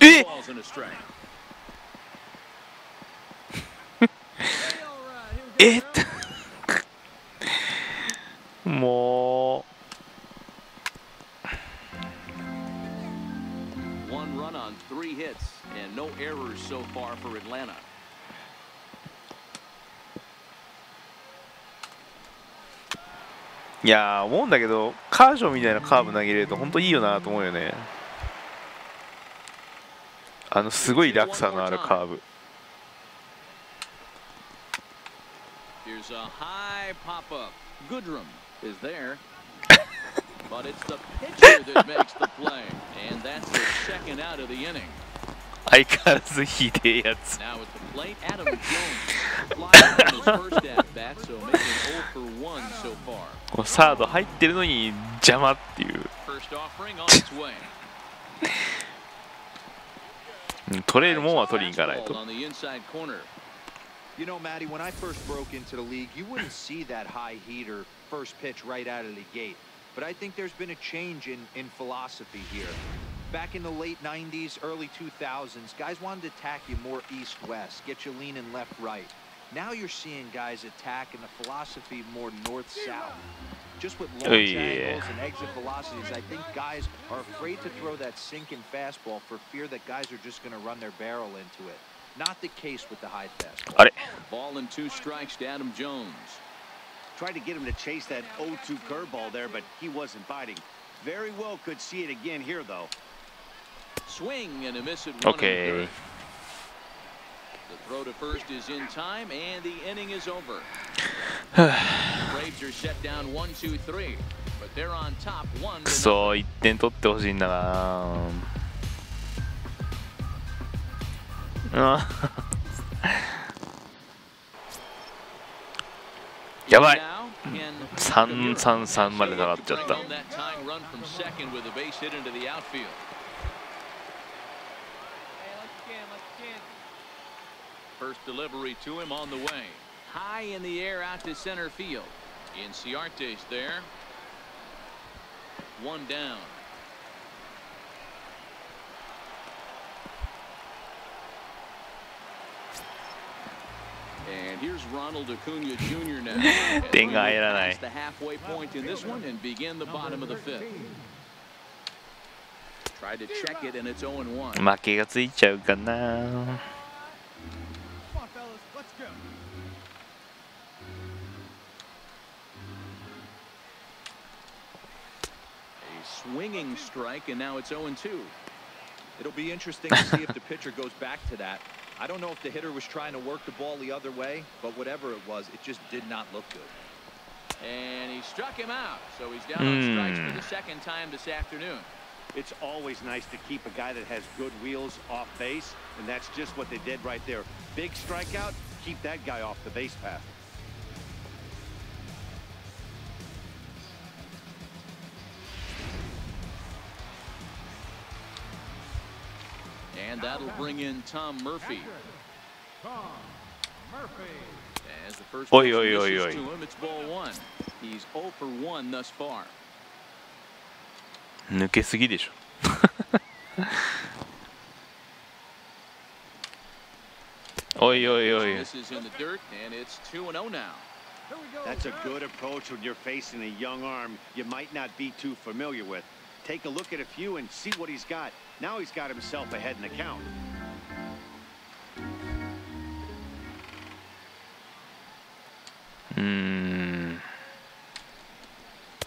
え Balls in a strike. えも 1 run on 3 hits and no errors so far for Atlanta. ういやー思うんだけどカーショーみたいなカーブ投げれると本当いいよなと思うよね。すごい落差のあるカーブ。 Here's a high pop-up. Goodrum is there. But it's the pitcher that makes the play. And that's the second out of the inning. 相変わらずひでえやつ。 Now at the plate, Adam Jones. Fly out on his first at-bat, so making 0 for 1 so far. こうサード入ってるのに邪魔っていう。 First offering on its way. 取れるもんは取りに行かないと。 On the inside corner. You know, Matty, when I first broke into the league, you wouldn't see that high heater first pitch right out of the gate. But I think there's been a change in philosophy here. Back in the late 90s, early 2000s, guys wanted to attack you more east-west, get you leaning left-right. Now you're seeing guys attack in the philosophy more north-south. Just with launch angles and exit velocities, I think guys are afraid to throw that sinking fastball for fear that guys are just going to run their barrel into it. Not the case with the high fastball. あれ Ball and 2 strikes to Adam Jones. Tried to get him to chase that 0-2 curveball there, but he wasn't biting. Very well could see it again here, though. Swing and a miss at 1 Okay. and 3rd. The throw to first is in time, and the inning is over. Braves are set down 1-2-3. But But they're on top 1-0. くそ1点取ってほしいんだなあやばい 3-3-3 まで下がっちゃった。 First delivery to him on the way. High in the air out to center field. Inciarte's there. One down. And here's Ronald Acuna Jr. now. Past the halfway point in this one and begin the bottom of the fifth. Tried to check it and it's 0-1. 負けがついちゃうかな。 Swinging strike, and now it's 0-2. It'll be interesting to see if the pitcher goes back to that. I don't know if the hitter was trying to work the ball the other way, but whatever it was, it just did not look good. And he struck him out, so he's down on strikes for the second time this afternoon. It's always nice to keep a guy that has good wheels off base, and that's just what they did right there. Big strikeout, keep that guy off the base path. And that'll bring in Tom Murphy. Tom Murphy. As the first Oi, pitch oi, oi, misses oi. to him, it's ball one. He's 0 for 1 thus far. 抜けすぎでしょ。 おいおいおい。 This is in the dirt, and it's 2-0 now. That's a good approach when you're facing a young arm you might not be too familiar with. Take a look at a few and see what he's got. Now he's got himself ahead in the count.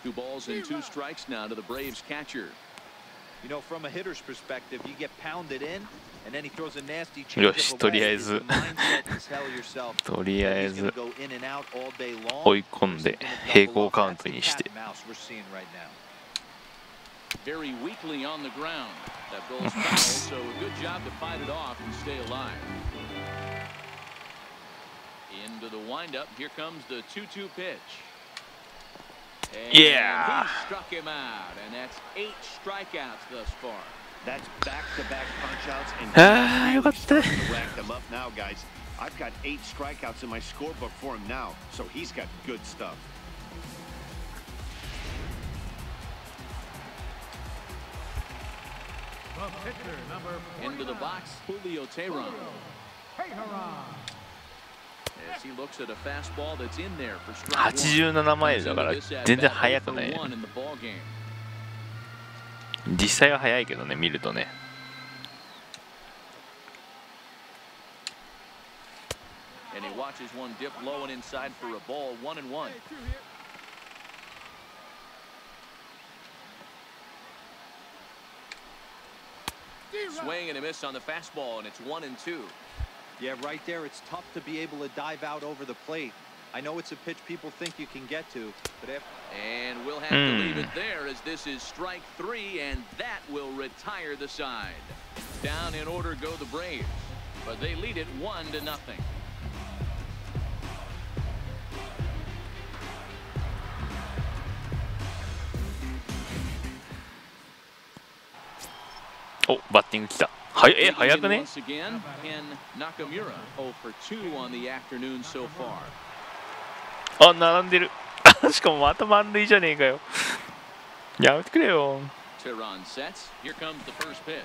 Two balls and 2 strikes now to the Braves catcher. You know, from a hitter's perspective, you get pounded in, and then he throws a nasty よし、 changeup とりあ away. え It's ず the mindset to tell yourself とりあえ he's ず gonna go in and out all day long. 追い込んで平行カウントにして。 That's the cat and mouse we're seeing right now. Very weakly on the ground. That ball's foul, so a good job to fight it off and stay alive. Into the windup. Here comes the 2-2 pitch. And Yeah. he struck him out, and that's 8 strikeouts thus far. That's back-to-back punch-outs and ああ、よかった。 to rack them up now, guys. I've got 8 strikeouts in my scorebook for him now, so he's got good stuff. The pitcher, number 49. Into the box, Julio Teheran. Teheran. As he looks at a fastball that's in there for strike 87マイルだから全然速くない。 1 in the ball game. 実際は速いけどね、見るとね。 And he watches one dip low and inside for a ball, 1-1. Swing and a miss on the fastball, and it's 1-2. Yeah, right there, it's tough to be able to dive out over the plate. I know it's a pitch people think you can get to, but after... And we'll have to leave it there as this is strike 3, and that will retire the side. Down in order go the Braves, but they lead it 1-0. お、バッティング来た。早くね。 Once again, Ken Nakamura 0 for 2 on the afternoon so far. あ、並んでる。しかもまた満塁じゃねえかよ。やめてくれよ。 Teheran sets. Here comes the first pitch.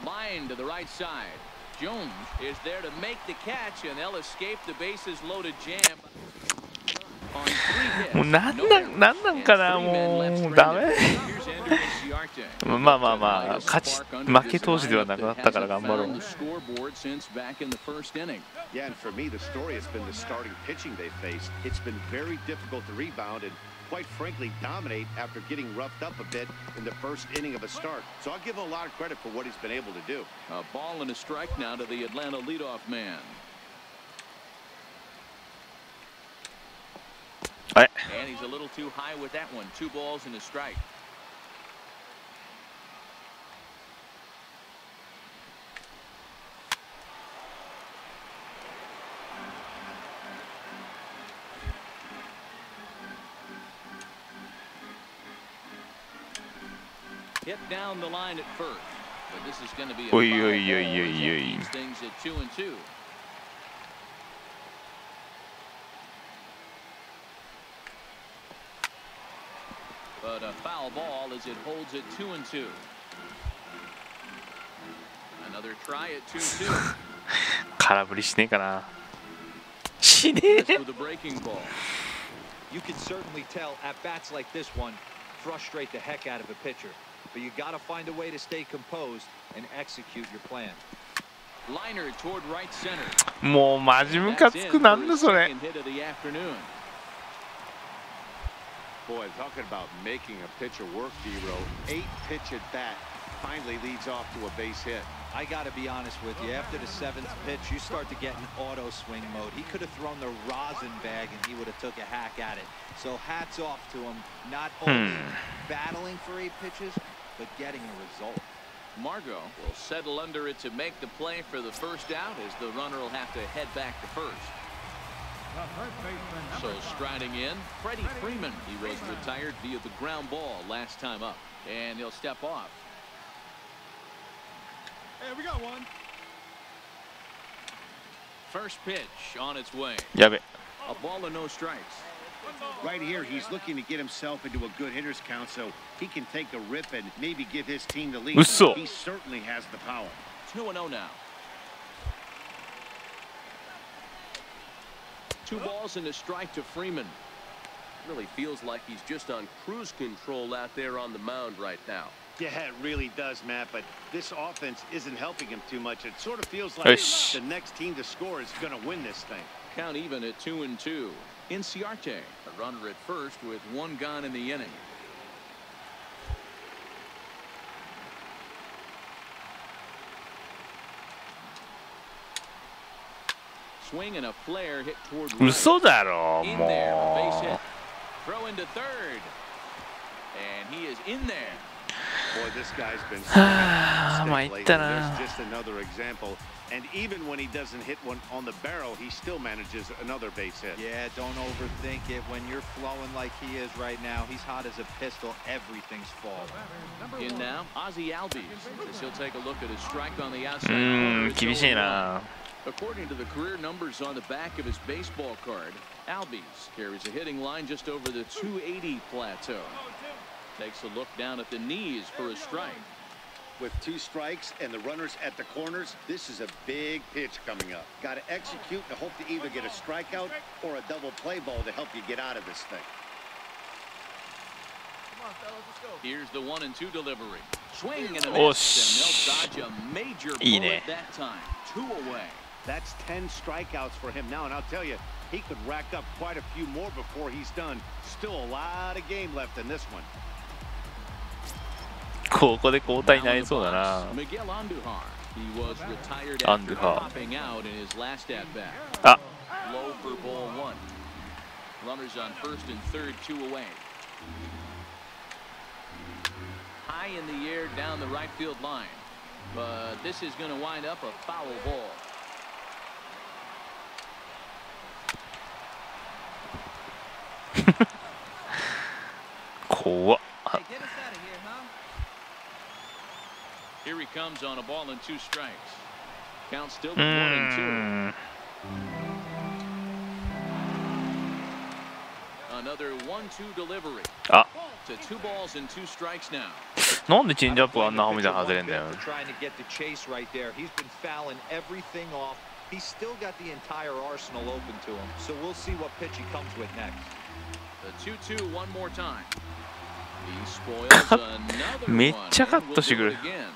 Line to the right side. Jones is there to make the catch, and they'll escape the bases loaded jam. もうなんなんかな、もうダメ。まあまあまあ、負け投手ではなくなったから頑張ろう。 Yeah, and for me, the story has been the starting pitching they faced. It's been very difficult to rebound and, quite frankly, dominate after getting roughed up a bit in the first inning of a start. So I'll give him a lot of credit for what he's been able to do. A ball and a strike now to the Atlanta leadoff man. はい。 And he's a little too high with that one. 2 balls and a strike. Hit down the line at first, but this is going to be a foul ball as that keeps things at 2-2. But a foul ball as it holds it 2-2. Another try at 2-2. 空振りしねえかな。しねえ。 With a breaking ball. You can certainly tell at bats like this one frustrate the heck out of a pitcher. But you got to find a way to stay composed and execute your plan. Liner toward right center. もうマジムカつくなんだそれ。 Second hit of the afternoon. Boy, talking about making a pitcher work, D-Row. 8 pitch at bat finally leads off to a base hit. I got to be honest with you. After the 7th pitch, you start to get in auto swing mode. He could have thrown the rosin bag and he would have took a hack at it. So hats off to him. Not only battling for 8 pitches, but getting a result. Margot will settle under it to make the play for the first out as the runner will have to head back to first. The first baseman, So number 5. striding in, Freddie Freeman. He was retired via the ground ball last time up, and he'll step off. Hey, we got one. First pitch on its way. やべ。 A ball and no strikes. Right here, he's looking to get himself into a good hitter's count so he can take a rip and maybe give his team the lead.嘘。 He certainly has the power. 2-0 now. 2 balls and a strike to Freeman. Really feels like he's just on cruise control out there on the mound right now. Yeah, it really does, Matt, but this offense isn't helping him too much. It sort of feels like Ish. the next team to score is going to win this thing. Count even at 2-2. Inciarte, a runner at first with 1 gone in the inning. Swing and a flare hit toward right. 嘘だろ In there, a base も hit. Throw into third. And he is in there. Boy, this guy's been Ah, stick参っ lately. たな。 There's just another example. And even when he doesn't hit one on the barrel, he still manages another base hit. Yeah, don't overthink it. When you're flowing like he is right now, he's hot as a pistol. Everything's fall. In now, Ozzie Albies, as he'll take a look at his strike on the outside. う corner. ん It's 厳しい 0-1. な。 According to the career numbers on the back of his baseball card, Albies carries a hitting line just over the 280 plateau. Takes a look down at the knees for a strike. With 2 strikes and the runners at the corners, this is a big pitch coming up. Got to execute and hope to either get a strikeout or a double play ball to help you get out of this thing. Here's the 1-2 delivery. Swing and a Oh, miss, and they'll dodge a majorいい bullet ね。 that time. 2 away. That's 10 strikeouts for him now, and I'll tell you, he could rack up quite a few more before he's done. Still a lot of game left in this one. ここで交代になりそうだ Now な。 in the box, Miguel Andujar. He was retired after Andujar. popping out in his last at bat. あ、 Low for ball 1. Runners on first and third, 2 away. High in the air down the right field line, but this is going to wind up a foul ball.怖っ。 Here he comes on a ball and 2 strikes. Count still う at 1-2. ん。 Another 1-2 delivery. あ、 To 2 balls and 2 strikes now. なんでチェンジアップあんなハムじゃ外れんだよ。 For trying to get the chase right there. He's been fouling everything off. He's still got the entire arsenal open to him. So we'll see what pitch he comes with next. The 2-2 one more time. He spoils another めっ one ちゃカッ and ト will してく do る it。again.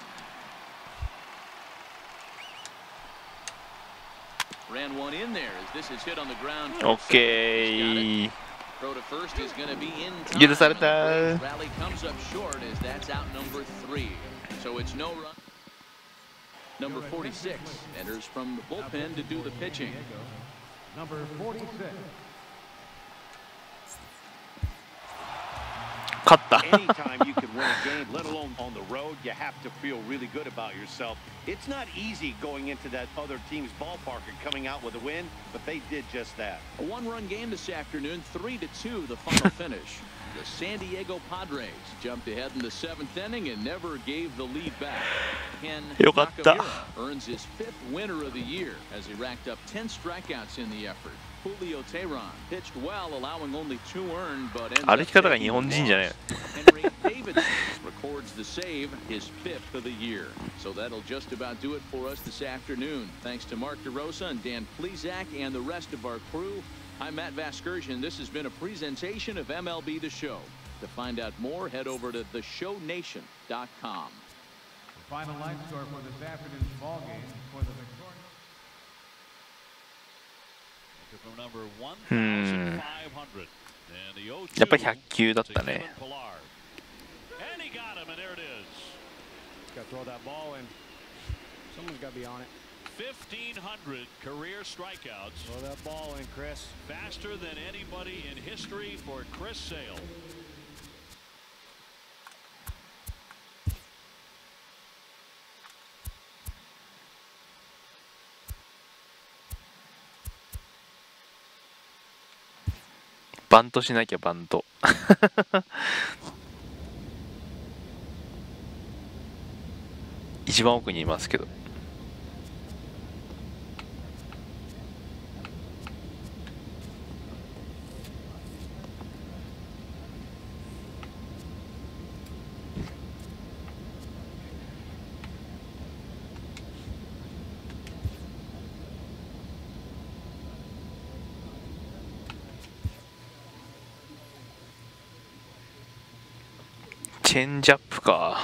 Ran one in there as this is hit on the ground. オッケー。 Throw to first is going to be in time. 許された。 Rally comes up short as that's out number 3. So it's no run. Number 46 enters from the bullpen to do the pitching. Number 46. 勝った。 Anytime you can win a game, let alone on the road, you have to feel really good about yourself. It's not easy going into that other team's ballpark and coming out with a win, but they did just that. A one-run game this afternoon, 3-2 the final finish. The San Diego Padres jumped ahead in the 7th inning and never gave the lead back. Ken よかった。 Nakamura earns his 5th winner of the year as he racked up 10 strikeouts in the effort. Julio Teheran pitched well, allowing only 2 earned, but ends up 歩き方が日本人じゃない。 Henry Davidson records the save, his 5th of the year. So that'll just about do it for us this afternoon. Thanks to Mark DeRosa and Dan Plesac and the rest of our crew. I'm Matt Vasgersian. This has been a presentation of MLB The Show. To find out more, head over to theshownation.com. The final line score for this afternoon's ball game for the victorious. From number 1,500. And the 0-2 やっぱり100球だったね。 to Kevin Pillar. And he got him, and there it is. Got to throw that ball in. Someone's got to be on it. 1,500 career strikeouts. Throw that ball in, Chris. Faster than anybody in history for Chris Sale.「バントしなきゃバント」一番奥にいますけど。チェンジアップか。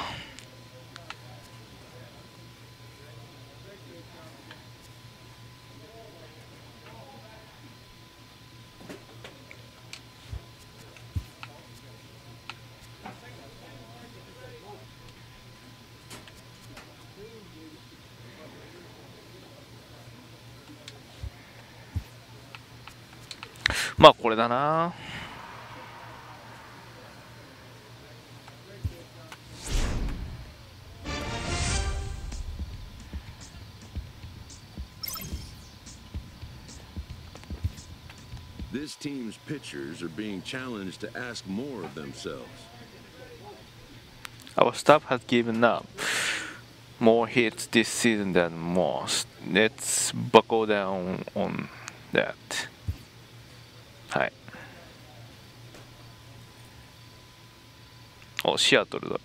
まあこれだな。This team's pitchers are being challenged to ask more of themselves. Our staff has given up more hits this season than most. Let's buckle down on that. はい。お、シアトルだ。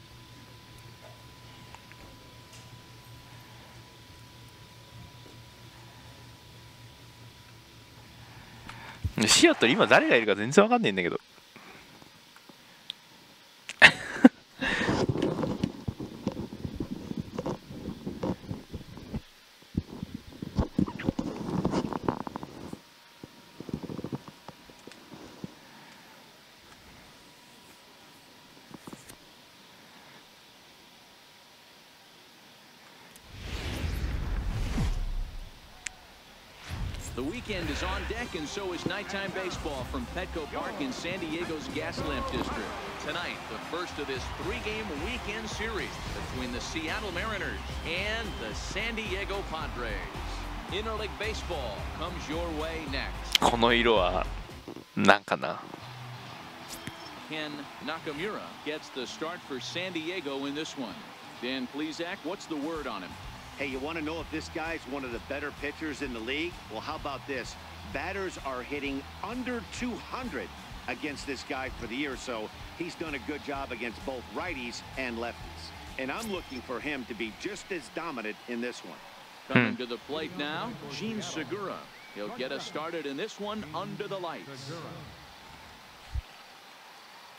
シアトル今誰がいるか全然わかんないんだけど。The weekend is on deck, and so is nighttime baseball from Petco Park in San Diego's Gaslamp District. Tonight, the first of this 3-game weekend series between the Seattle Mariners and the San Diego Padres. Interleague baseball comes your way next. この色はなんかな。Ken Nakamura gets the start for San Diego in this one. Dan Plesac, what's the word on him? Hey, you want to know if this guy's one of the better pitchers in the league? Well, how about this? Batters are hitting under 200 against this guy for the year, so he's done a good job against both righties and lefties. And I'm looking for him to be just as dominant in this one. Coming to the plate now, Jean Segura. He'll get us started in this one under the lights.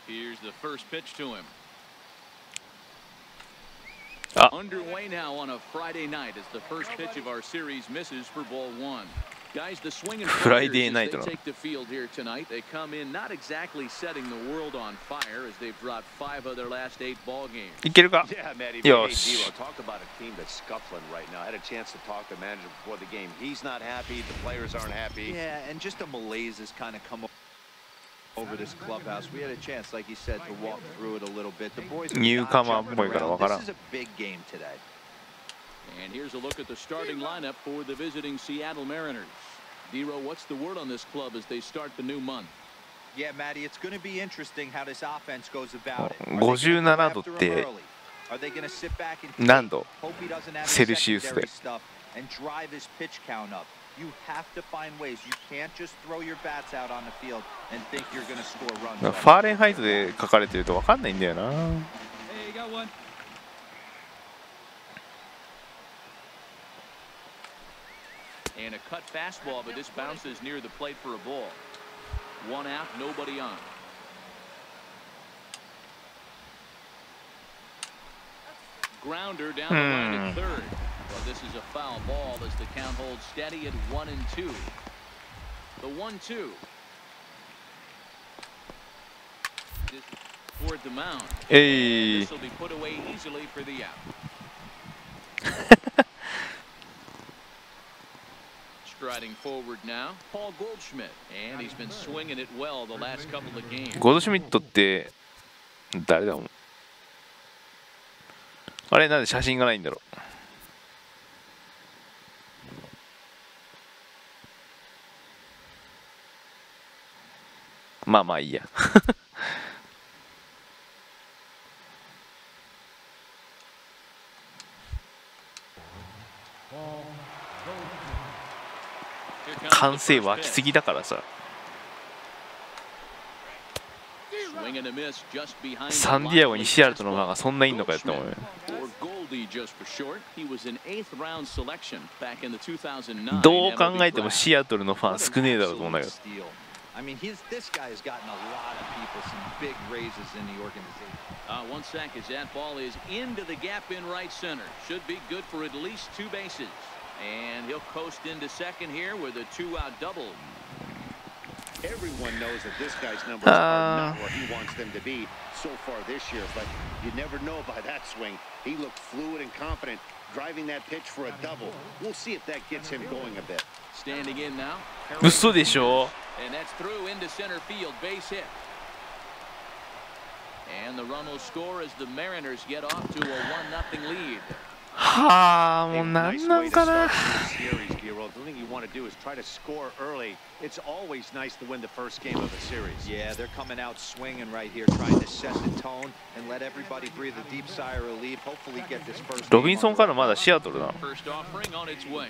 Here's the first pitch to him. Underway now on a Friday night as the first pitch of our series misses for ball 1. Guys, the swing and Friday night they take the field here tonight. They come in not exactly setting the world on fire as they've dropped 5 of their last 8 ball games. いけるか。 Yeah, Matty. よ Hey, し。 D'Lo, talk about a team that's scuffling right now. I had a chance to talk to the manager before the game. He's not happy. The players aren't happy. Yeah, and just a malaise has kind of come over this clubhouse. We had a chance, like you said, to walk through it a little bit. The boys are ニューカ not マーっ jumping ぽいからわ around. から This ん is a big game today. And here's a look at the starting lineup for the visiting Seattle Mariners. Dero, what's the word on this club as they start the new month? Yeah, Matty, it's going to be interesting how this offense goes about it. 57度って Are they going to sit back and 何度 hope he doesn't have セ any ルシウスで secondary stuff and drive his pitch count up? You have to find ways. You can't just throw your bats out on the field and think you're going to score runs. ファーレンハイトで書かれてると分かんないんだよな。 Hey, you got one. And a cut fastball, but this bounces near the plate for a ball. One out, nobody on. Grounder down the line at third. Well, this is a foul ball as the count holds steady at 1-2. The 1-2. Toward the mound. Hey. This will be put away easily for the out. Striding forward now, Paul Goldschmidt, and he's been swinging it well the last couple of games. ゴールドシュミットって誰だもん。あれなんで写真がないんだろう。まあまあいいや。歓声湧きすぎだからさ。サンディエゴにシアトルの方がそんないいのかよって思うよ。どう考えてもシアトルのファン少ねえだろうと思うんだけど。I mean, this guy has gotten a lot of people some big raises in the organization. 1 sack as that ball is into the gap in right center. Should be good for at least 2 bases. And he'll coast into second here with a 2-out double. Everyone knows that this guy's numbers are not where he wants them to be so far this year, but you never know by that swing. He looked fluid and confident, driving that pitch for a double. We'll see if that gets him going a bit. Standing in now. 嘘でしょ。 And that's through into center field, base hit. And the run will score as the Mariners get off to a 1-0 lead. はあ、もうなんなんかな。 The thing you want to do is try to score early. It's always nice to win the first game of a series. Yeah, they're coming out swinging right here, trying to set the tone and let everybody breathe a deep sigh of relief. Hopefully get this first. ロビンソンからまだシアトルな。 First offering on its way.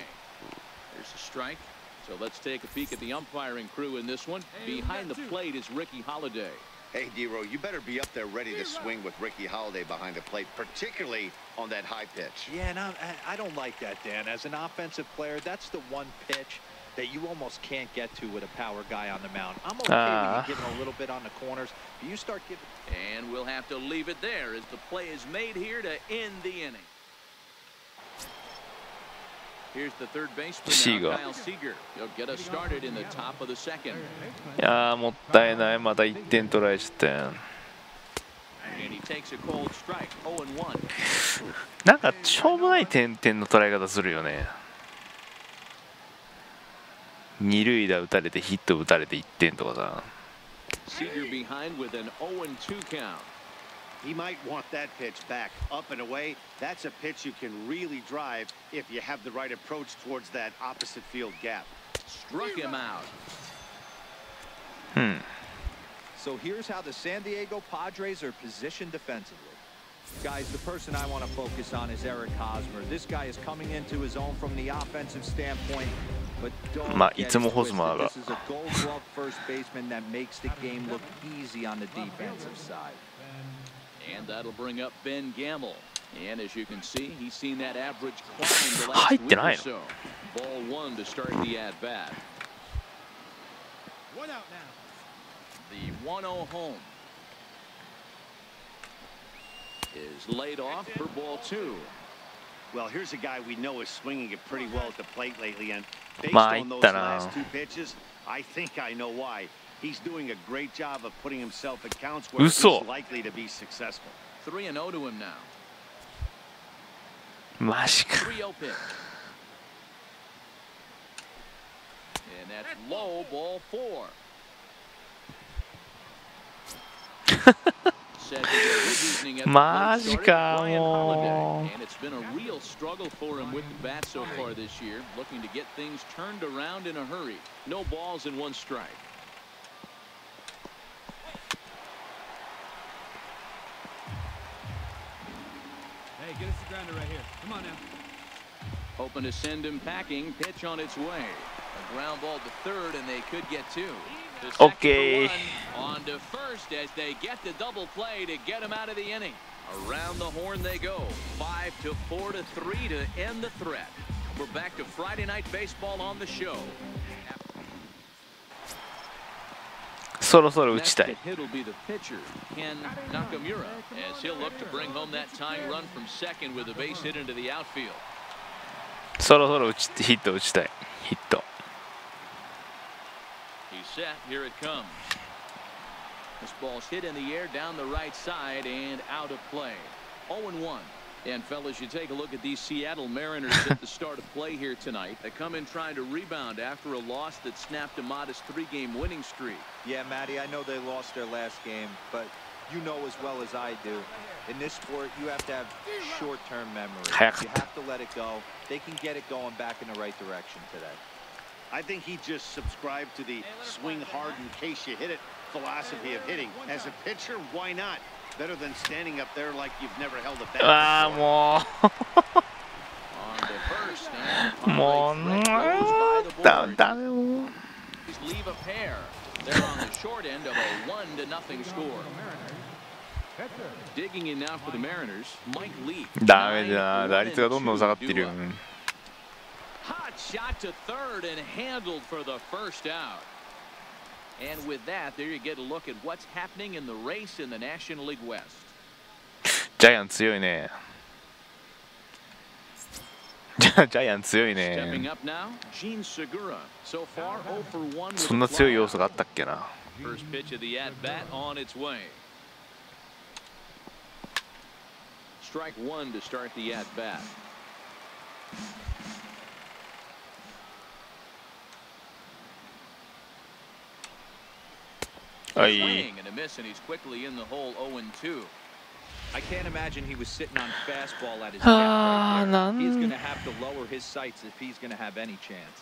There's a strike. So let's take a peek at the umpiring crew in this one. Behind the plate is Ricky Holiday. Hey, Dero, you better be up there ready to swing with Ricky Holiday behind the plate, particularly on that high pitch. Yeah, and I don't like that, Dan. As an offensive player, that's the one pitch that you almost can't get to with a power guy on the mound. I'm okay with you giving a little bit on the corners, but you start giving... And we'll have to leave it there as the play is made here to end the inning. Here's the third baseman now, Kyle Seager. He'll get us started in the top of the second. いやーもったいない。また1点取られちゃったよ。 And he takes a cold strike, 0-1. なんかしょうもない点の捉え方するよね。二塁打打たれてヒット打たれて1点とかさ。 Seager behind with an 0-2 count. He might want that pitch back, up and away. That's a pitch you can really drive if you have the right approach towards that opposite field gap. Struck him out. So here's how the San Diego Padres are positioned defensively. Guys, the person I want to focus on is Eric Hosmer. This guy is coming into his own from the offensive standpoint. But don't get it twisted. This is a gold glove first baseman that makes the game look easy on the defensive side. And that'll bring up Ben Gamble. And as you can see, he's seen that average climb the last week or so. Ball 1 to start the at-bat. 1 out now. The 1-0 home is laid off for ball 2. Well, here's a guy we know is swinging it pretty well at the plate lately, and based on those last 2 pitches, I think I know why. He's doing a great job of putting himself at counts where he's likely to be successful. 3-0 to him now. マジか。 3-0 pitch. And that's low, ball 4. Said to get his evening at theマ plate ジ started, か Ryan も Holiday. And it's been a real struggle for him with the bat so far this year, looking to get things turned around in a hurry. No balls and 1 strike. Hey, get us the grounder right here. Come on now. Hoping to send him packing. Pitch on its way. A ground ball to third, and they could get 2. To second Okay. for 1. On to first as they get the double play to get him out of the inning. Around the horn they go. 5-4 to 3 to end the threat. We're back to Friday Night Baseball on the show. そろそろ打ち Next た to い hit will be the pitcher, Ken Nakamura, as he'll look to bring home that tying run from second with a base hit into the outfield. そろそろヒット打ちたいヒット He's set. Here it comes. This ball's hit in the air down the right side and out of play. 0-1. And fellas, you take a look at these Seattle Mariners at the start of play here tonight. They come in trying to rebound after a loss that snapped a modest 3-game winning streak. Yeah, Matty, I know they lost their last game, but you know as well as I do, in this sport, you have to have short-term memory. You have to let it go. They can get it going back in the right direction today. I think he just subscribed to the swing hard in case you hit it philosophy of hitting. As a pitcher, why not? Better than standing up there like you've never held a bat. ああも On to first, and うもう Parlay threat goes by the ダ board. ダメもう Please leave a pair. They're on the short end of a 1-0 score. Digging in now for the Mariners, Mike Lee. ダメだな打率がどんどん下がってるよ Hot shot to third and handled for the first out. And with that, there you get a look at what's happening in the race in the National League West. ジャイアン強いねジャイアン強い Stepping ね up now, Gene Segura. So far, 0 for 1 with そんな a 強い fly. 要素があったっけな First pitch of the at-bat on its way. Strike 1 to start the at-bat. Aye. Swing and a miss, and he's quickly in the hole 0-2. I can't imagine he was sitting on fastball at his Ah, neck right there. He's nan- going to have to lower his sights if he's going to have any chance.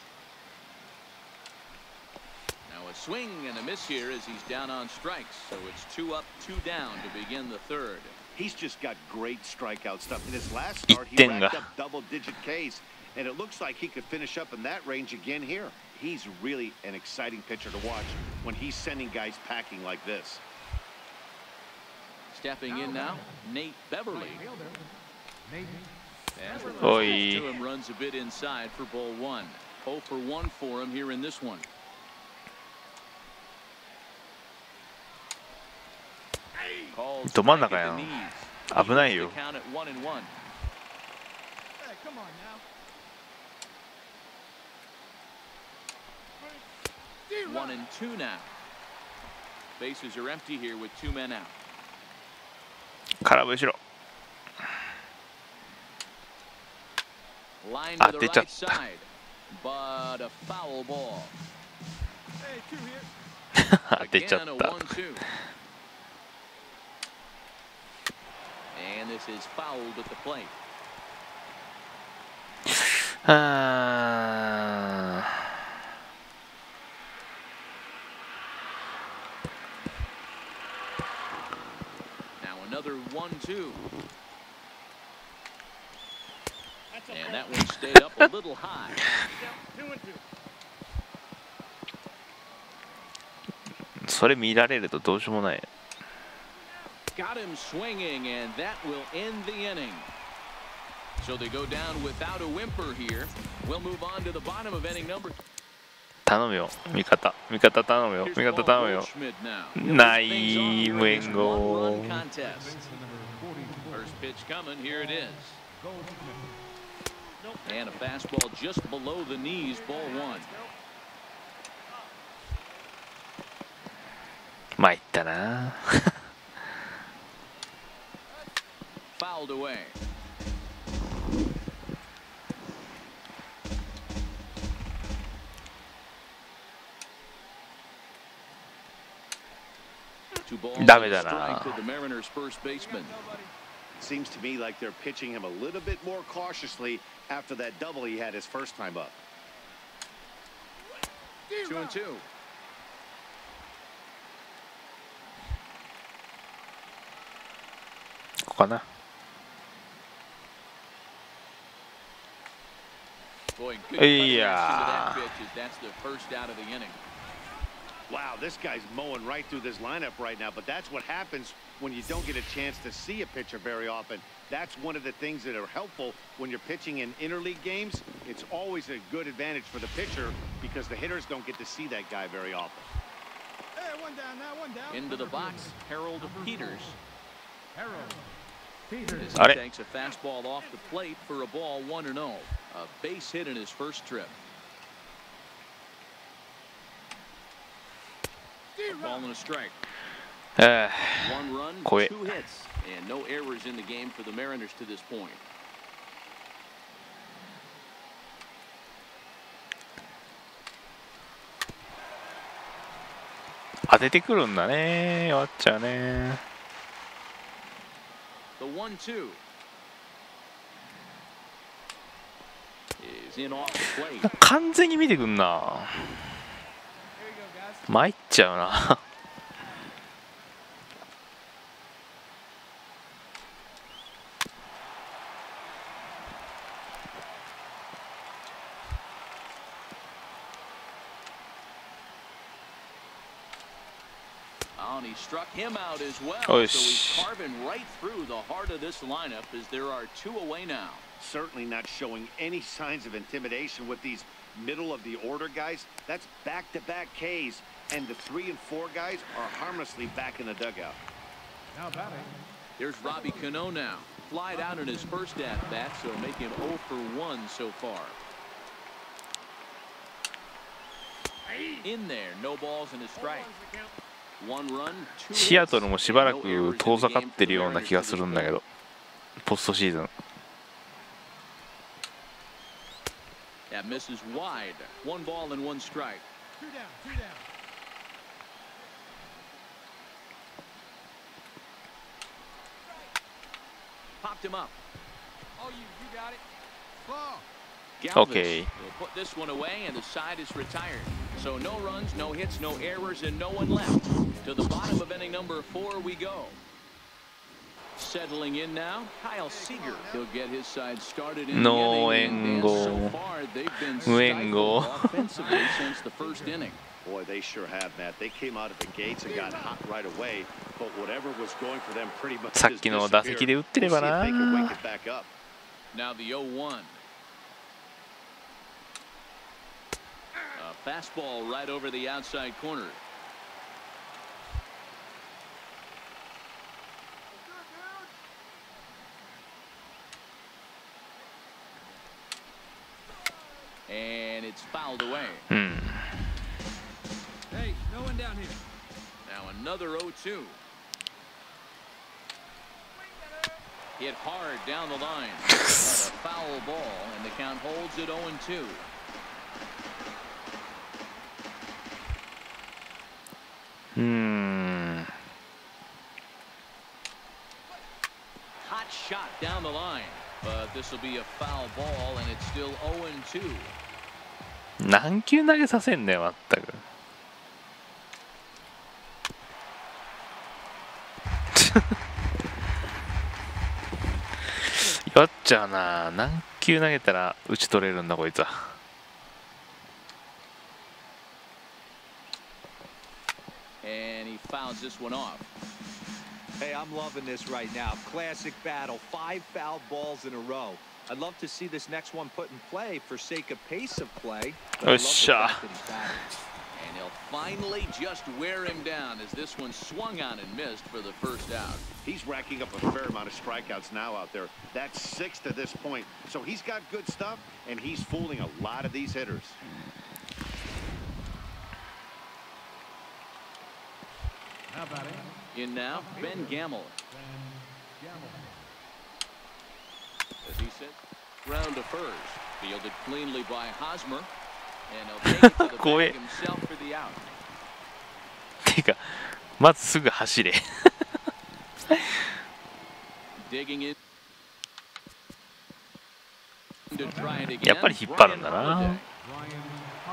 Now a swing and a miss here as he's down on strikes. So it's 2 up, 2 down to begin the third. He's just got great strikeout stuff. In his last start, he 1点が racked up double-digit Ks, and it looks like he could finish up in that range again here. He's really an exciting pitcher to watch when he's sending guys packing like this. Stepping in now, Nate Beverly. As the Oi. pitch to him runs a bit inside for ball 1. 0 for 1 for him here in this one. Calls ど真ん中やん back at the knees. 危ないよ The count at 1-1. One and 2 now. Bases are empty here with 2 men out. 空振りしろ Line Ah, to the 出ちゃっ right side, but a foul ball. 出ちゃっ Again, a た 1-2. And this is fouled at the plate. あ Now another 1-2. And that one stayed up a little high. それ見られるとどうしようもない Got him swinging, and that will end the inning. So they go down without a whimper here. We'll move on to the bottom of inning number. 頼むよ味方頼むよ Here's 味方 Paul 頼むよ Goldschmidt now. な Things い on here in this 援護 one-run contest. First pitch coming. Here it is. And a fastball just below the knees. Ball 1. 参ったな Fouled away. 2 balls ダメだ and a な。 strike to the Mariners first baseman. Seems to me like they're pitching him a little bit more cautiously after that double he had his first time up. 2-2. ここかな。 Boy, good cutting Yeah. action to that pitch as that's the first out of the inning. Wow, this guy's mowing right through this lineup right now, but that's what happens when you don't get a chance to see a pitcher very often. That's one of the things that are helpful when you're pitching in interleague games. It's always a good advantage for the pitcher because the hitters don't get to see that guy very often. Hey, one down now, one down. Into the box, Harold Peters. Harold Peters. As he takes a fastball off the plate for a ball 1-0. A base hit in his first trip. A ball and a strike. あ One run, 怖え。 2 hits, and no errors in the game for the Mariners to this point. 当ててくるんだね。終わっちゃうね。 The 1-2 is in off the plate. 完全に見てくんな。参っちゃうな。And he struck him out as well. Oh, So he's carving right through the heart of this lineup as there are 2 away now. Certainly not showing any signs of intimidation with these middle of the order guys. That's back-to-back Ks, and the 3 and 4 guys are harmlessly back in the dugout. Now batting. There's Robbie Cano now. Flied out in his first at-bat, so make him 0 for 1 so far. In there, no balls and a strike. 1 run, 2 シアトルもしばら hits, く no errors 遠 in the ざかっ game て for る the ような Mariners 気が to す this るんだけ point. ど、ポストシーズン。 That misses wide. 1 ball and 1 strike. 2 down, 2 down. Popped him up. Oh, you got it. Ball. Galvis Okay. will put this one away, and the side is retired. So no runs, no hits, no errors, and no one left. To the bottom of inning number 4 we go. Settling in now, Kyle Seager. He'll get his side started in No the inning. And Engo. so far, they've been Engo. stifled offensively since the first inning. Boy, they sure have, Matt. They came out of the gates and got hot right away, but whatever was going for them pretty much さっ just きの打席で打ってれ disappeared. ば We'll see if they can な wake。it back up. Now the 0-1. A fastball right over the outside corner. And it's fouled away. うん。 Hey, no one down here. Now another 0-2. Hit hard down the line. But a foul ball, and the count holds at 0-2. うーん。 Hot shot down the line. But this will be a foul ball, and it's still 0-2. 何球投げさせんだよ、まったく。酔っちゃうな。何球投げたら打ち取れるんだ、こいつは。And he fouls this one off. Hey, I'm loving this right now. Classic battle. 5 fouled balls in a row. I'd love to see this next one put in play for sake of pace of play. But I love the fact that he's batting. And he'll finally just wear him down as this one swung on and missed for the first out. He's racking up a fair amount of strikeouts now out there. That's 6 to this point. So he's got good stuff, and he's fooling a lot of these hitters. Now batting. In now, Ben Gamel. As he sits, ground to first. Fielded cleanly by Hosmer. And he'll take it to the bag himself for the out. ていうか、まずすぐ走れ。 Digging in to try it again. やっぱり引っ張るんだな。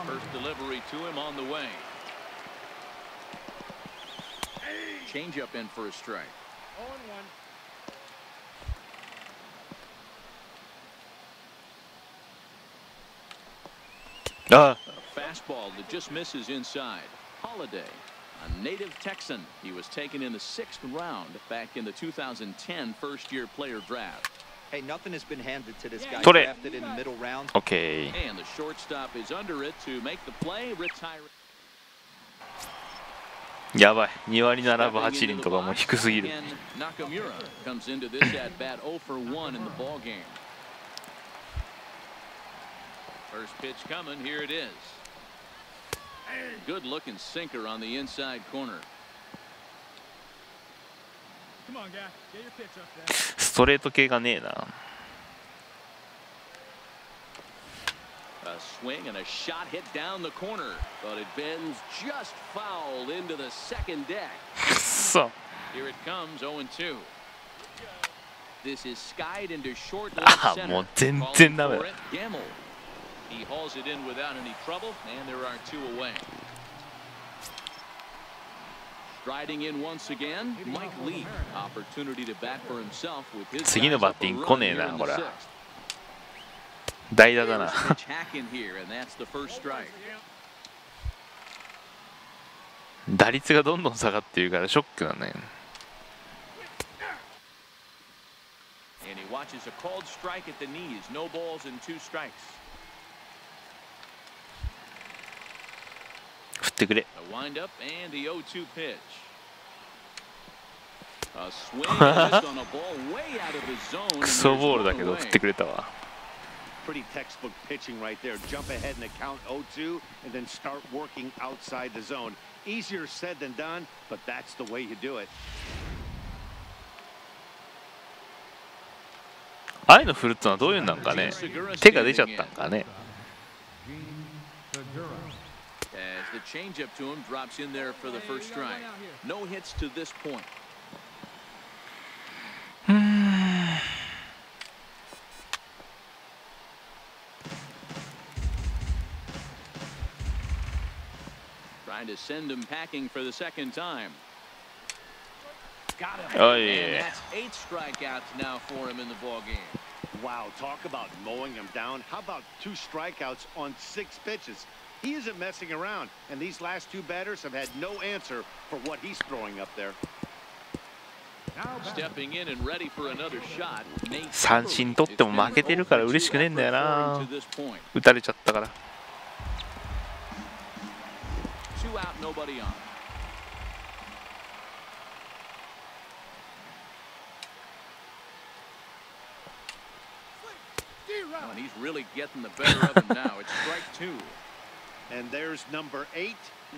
First delivery to him on the way. Change up in for a strike. あ Fastball that just misses inside. Holiday, a native Texan. He was taken in the 6th round back in the 2010 first-year player draft. Hey, nothing has been handed to this guy. Tore. Drafted in the middle round. OK。 And the shortstop is under it to make the play. Retire. やばい。2割7分8厘とかも低すぎる。 Nakamura comes into this at bat 0 for 1 in the ball game. First pitch coming. Here it is. Good looking sinker on the inside corner. Come on, guy. Get your pitch up there. ストレート系がねえな。 A swing and a shot hit down the corner, but it bends just foul into the second deck. くっそ。 Here it comes, 0-2. This is skied into short あ left も center. う全 Calling 然ダメ for だ。 it, Gamble. He hauls it in without any trouble, and there are 2 away. Striding in once again, Mike Lee. Opportunity to bat for himself with his 次の guys バッ up テ a ィング run 来ねえ here な in こ the れ。 6th. 代打だな。 Pitch hack in here, and that's the first strike. 打率がどんどん下がっているからショックだね。 And he watches a called strike at the knees. No balls and 2 strikes. 振ってくれ。 A windup and the 0-2 pitch. A swing and a miss on a ball way out of his zone. ク and ソ there's ボールだ one けど away. 振ってくれたわ。 Pretty textbook pitching right there. Jump ahead in the count 0-2 and then start working outside the zone. Easier said than done, but that's the way you do it. ああいうの振るってのはどういうんなんかね。手が出ちゃったんかね。 As the changeup to him drops in there for the first strike. No hits to this point. Trying to send him packing for the second time. Got him. Oh, And yeah. that's 8 strikeouts now for him in the ball game. Wow, talk about mowing him down. How about 2 strikeouts on 6 pitches? He isn't messing around, and these last 2 batters have had no answer for what he's throwing up there. Stepping in and ready for another shot. Nate 三振取っても負けてるから嬉しくねえんだよな。 to this point. 打たれちゃったから。 2 out, nobody on. Oh, and he's really getting the better of him now. It's strike 2. And there's number 8,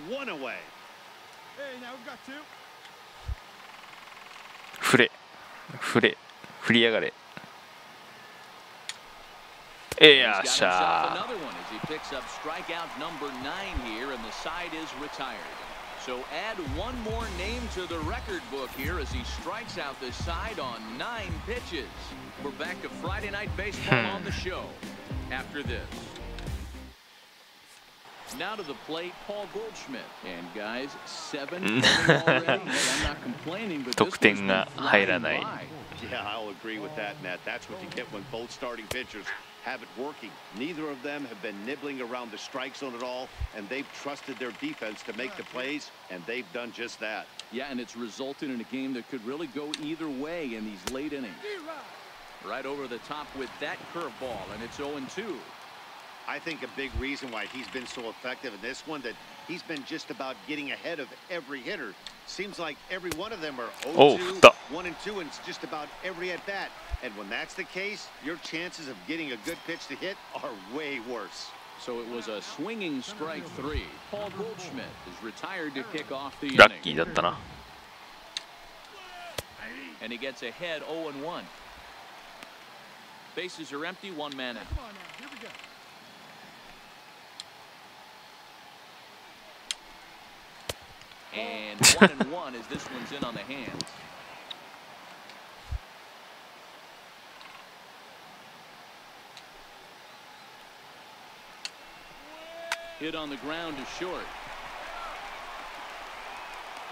1 away. Hey, now we've got 2. 振れ。振れ。振りやがれ。よっ He's し got himself ゃ another one as he picks up strikeout number 9 here, and the side is retired. So add 1 more name to the record book here as he strikes out the side on 9 pitches. We're back to Friday Night Baseball on the show after this. Now to the plate, Paul Goldschmidt. And guys, 7 already. I'm not complaining, but this 得点が入らない。 Yeah, I'll agree with that, Matt. That's what you get when both starting pitchers have it working. Neither of them have been nibbling around the strike zone at all, and they've trusted their defense to make the plays, and they've done just that. Yeah, and it's resulted in a game that could really go either way in these late innings. Right over the top with that curveball, and it's 0-2. I think a big reason why he's been so effective in this one that he's been just about getting ahead of every hitter. Seems like every one of them are 0-2, 1-2, and it's just about every at bat. And when that's the case, your chances of getting a good pitch to hit are way worse. So it was a swinging strike 3. Paul Goldschmidt is retired to kick off the ラッキー inning. だったな。 And he gets ahead 0-1. Bases are empty, 1 man out. Come on now, here we go. And 1-1 as this one's in on the hands. Hit on the ground is short.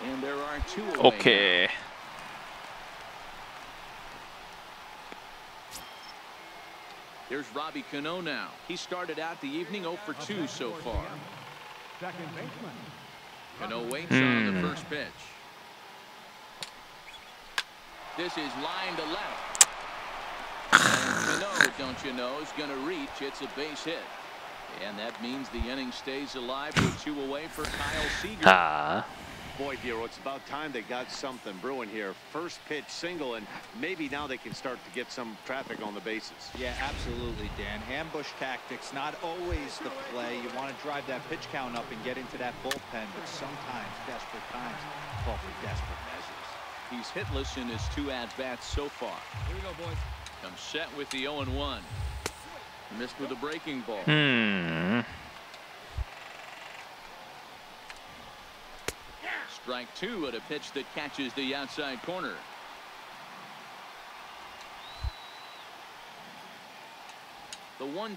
And there are 2 away. Okay. There's Robbie Cano now. He started out the evening 0 for 2 so far. Second baseman. Cano waits on the first pitch. This is line to left. And Cano, don't you know, is going to reach. It's a base hit. And that means the inning stays alive with 2 away for Kyle Seager. Boy, Dero, it's about time they got something brewing here. First pitch single, and maybe now they can start to get some traffic on the bases. Yeah, absolutely, Dan. Ambush tactics, not always the play. You want to drive that pitch count up and get into that bullpen, but sometimes desperate times call for desperate measures. He's hitless in his 2 at-bats so far. Here we go, boys. Comes set with the 0-1. Missed with a breaking ball. Strike 2 at a pitch that catches the outside corner. The 1-2. And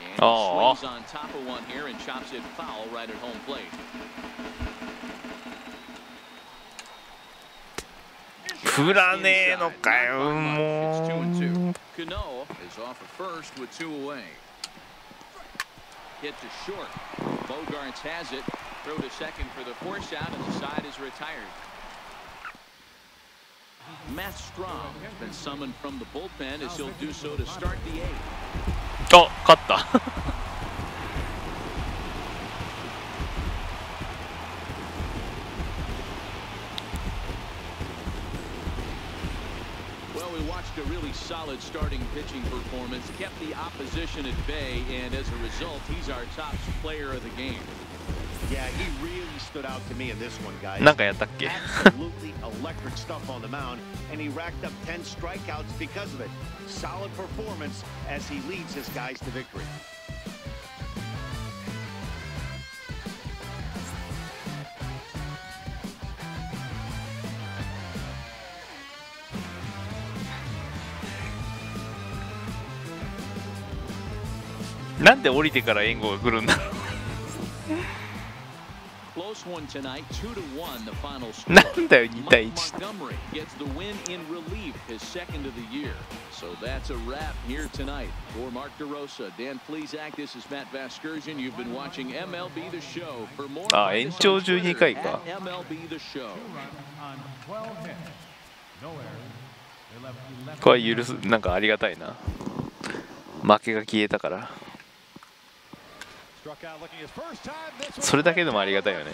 he swings on top of one here and chops it foul right at home plate. It's 2-2. Cano is off at first with 2 away. Hit to short. Bogarts has it. Throw to second for the force out, and the side is retired. Matt Strom has been summoned from the bullpen as he'll do so to start the 8th. Oh, 勝った。Well, we watched a really solid starting pitching performance, kept the opposition at bay, and as a result, he's our top player of the game. Yeah, he really stood out to me in this one, guys. なんかやったっけ? Absolutely electric stuff on the mound, and he racked up 10 strikeouts because of it. Solid performance as he leads his guys to victory.なんで降りてから援護が来るんだろう。 Close one tonight, 2-1 the final score. なんだよ2対1。 Montgomery gets the win in relief, his second of the year. So that's a wrap here tonight. For Mark DeRosa, Dan Plesac, this is Matt Vasgersian. You've been watching MLB The Show. For more, あ、延長12回か。 MLB The Show. これ許す、なんかありがたいな。負けが消えたから。 それだけでもありがたいよね。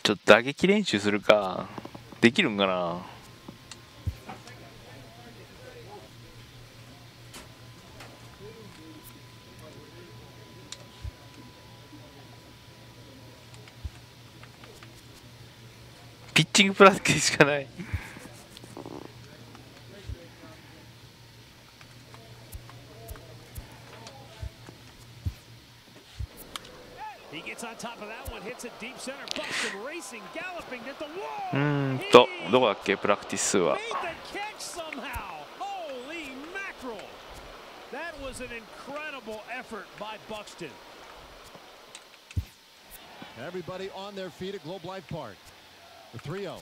ちょっと打撃練習するか。できるんかな。 ピッチングプラスケしかない。 どこだっけプラクティス数は。 Everybody on their feet at Globe Life Park. The 3-0.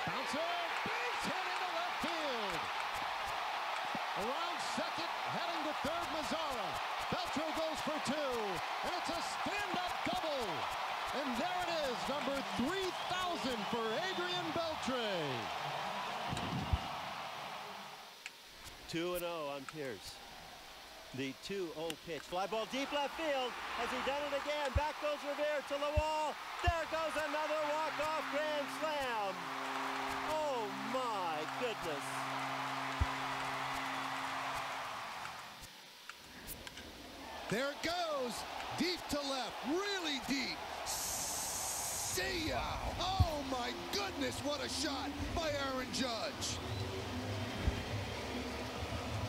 Bouncer, base hit into left field. Around second, heading to third, Mazzara. Beltre goes for 2, and it's a stand-up double. And there it is, number 3,000 for Adrian Beltre. 2-0 on Pierce. The 2-0 pitch. Fly ball deep left field. Has he done it again? Back goes Revere to the wall. There goes another walk-off grand slam. Oh, my goodness. There it goes. Deep to left. Really deep. See ya. Oh, my goodness. What a shot by Aaron Judge.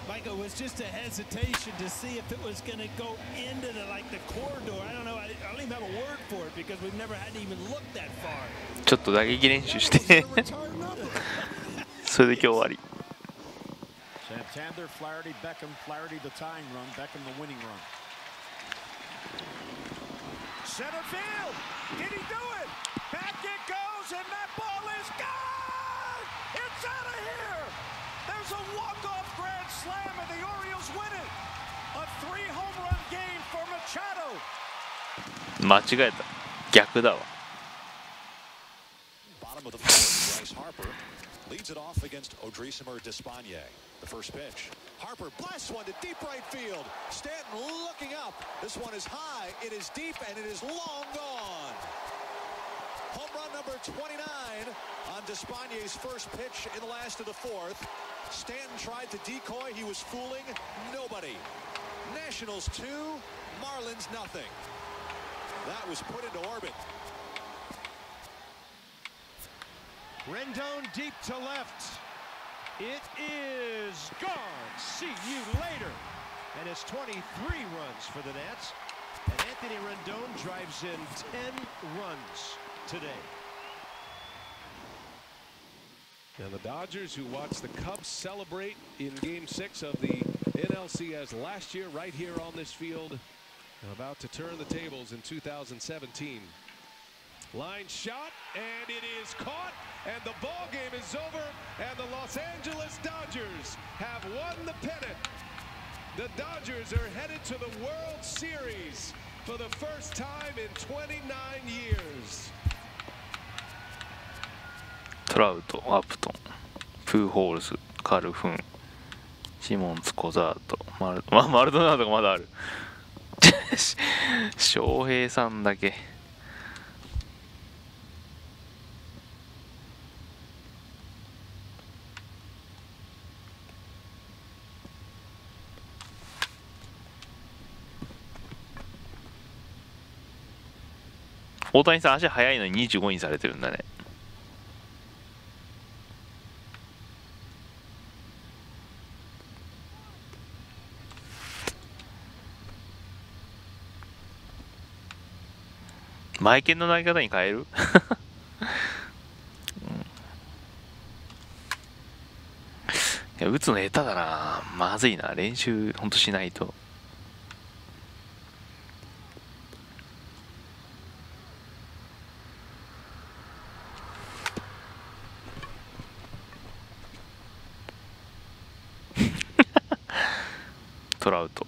Michael, it was just a hesitation to see if it was going to go into the corridor. I don't know. I don't even have a word for it because we've never had to even look that far. ちょっと打撃練習してそれで今日終わり。 Santander, Flaherty, Beckham, Flaherty the tying run, Beckham the winning run. Center field. Did he do it? Back it goes, and that ball is gone. It's out of here. There's a walk-off grand slam, and the Orioles win it. A 3-home-run game for Machado. 間違えた。逆だわ。 Bottom of the fourth, Bryce Harper leads it off against Odrisamer Despaigne. The first pitch. Harper blasts one to deep right field. Stanton looking up. This one is high, it is deep, and it is long gone. Home run number 29 on Despaigne's first pitch in the last of the fourth. Stanton tried to decoy. He was fooling nobody. Nationals 2, Marlins nothing. That was put into orbit. Rendon deep to left. It is gone. See you later. And it's 23 runs for the Nats. And Anthony Rendon drives in 10 runs today. And the Dodgers, who watched the Cubs celebrate in Game 6 of the NLCS last year, right here on this field, are about to turn the tables in 2017. Line shot, and it is caught, and the ball game is over, and the Los Angeles Dodgers have won the pennant. The Dodgers are headed to the World Series for the first time in 29 years. トラウト、アプトン、プーホールズ、カルフン、シモンズ、コザート、マルドナードがまだある。翔平さんだけ。大谷さん足速いのに25にされてるんだね。マイケンの投げ方に変えるいや打つの下手だな。まずいな。練習ほんとしないと。トラウト。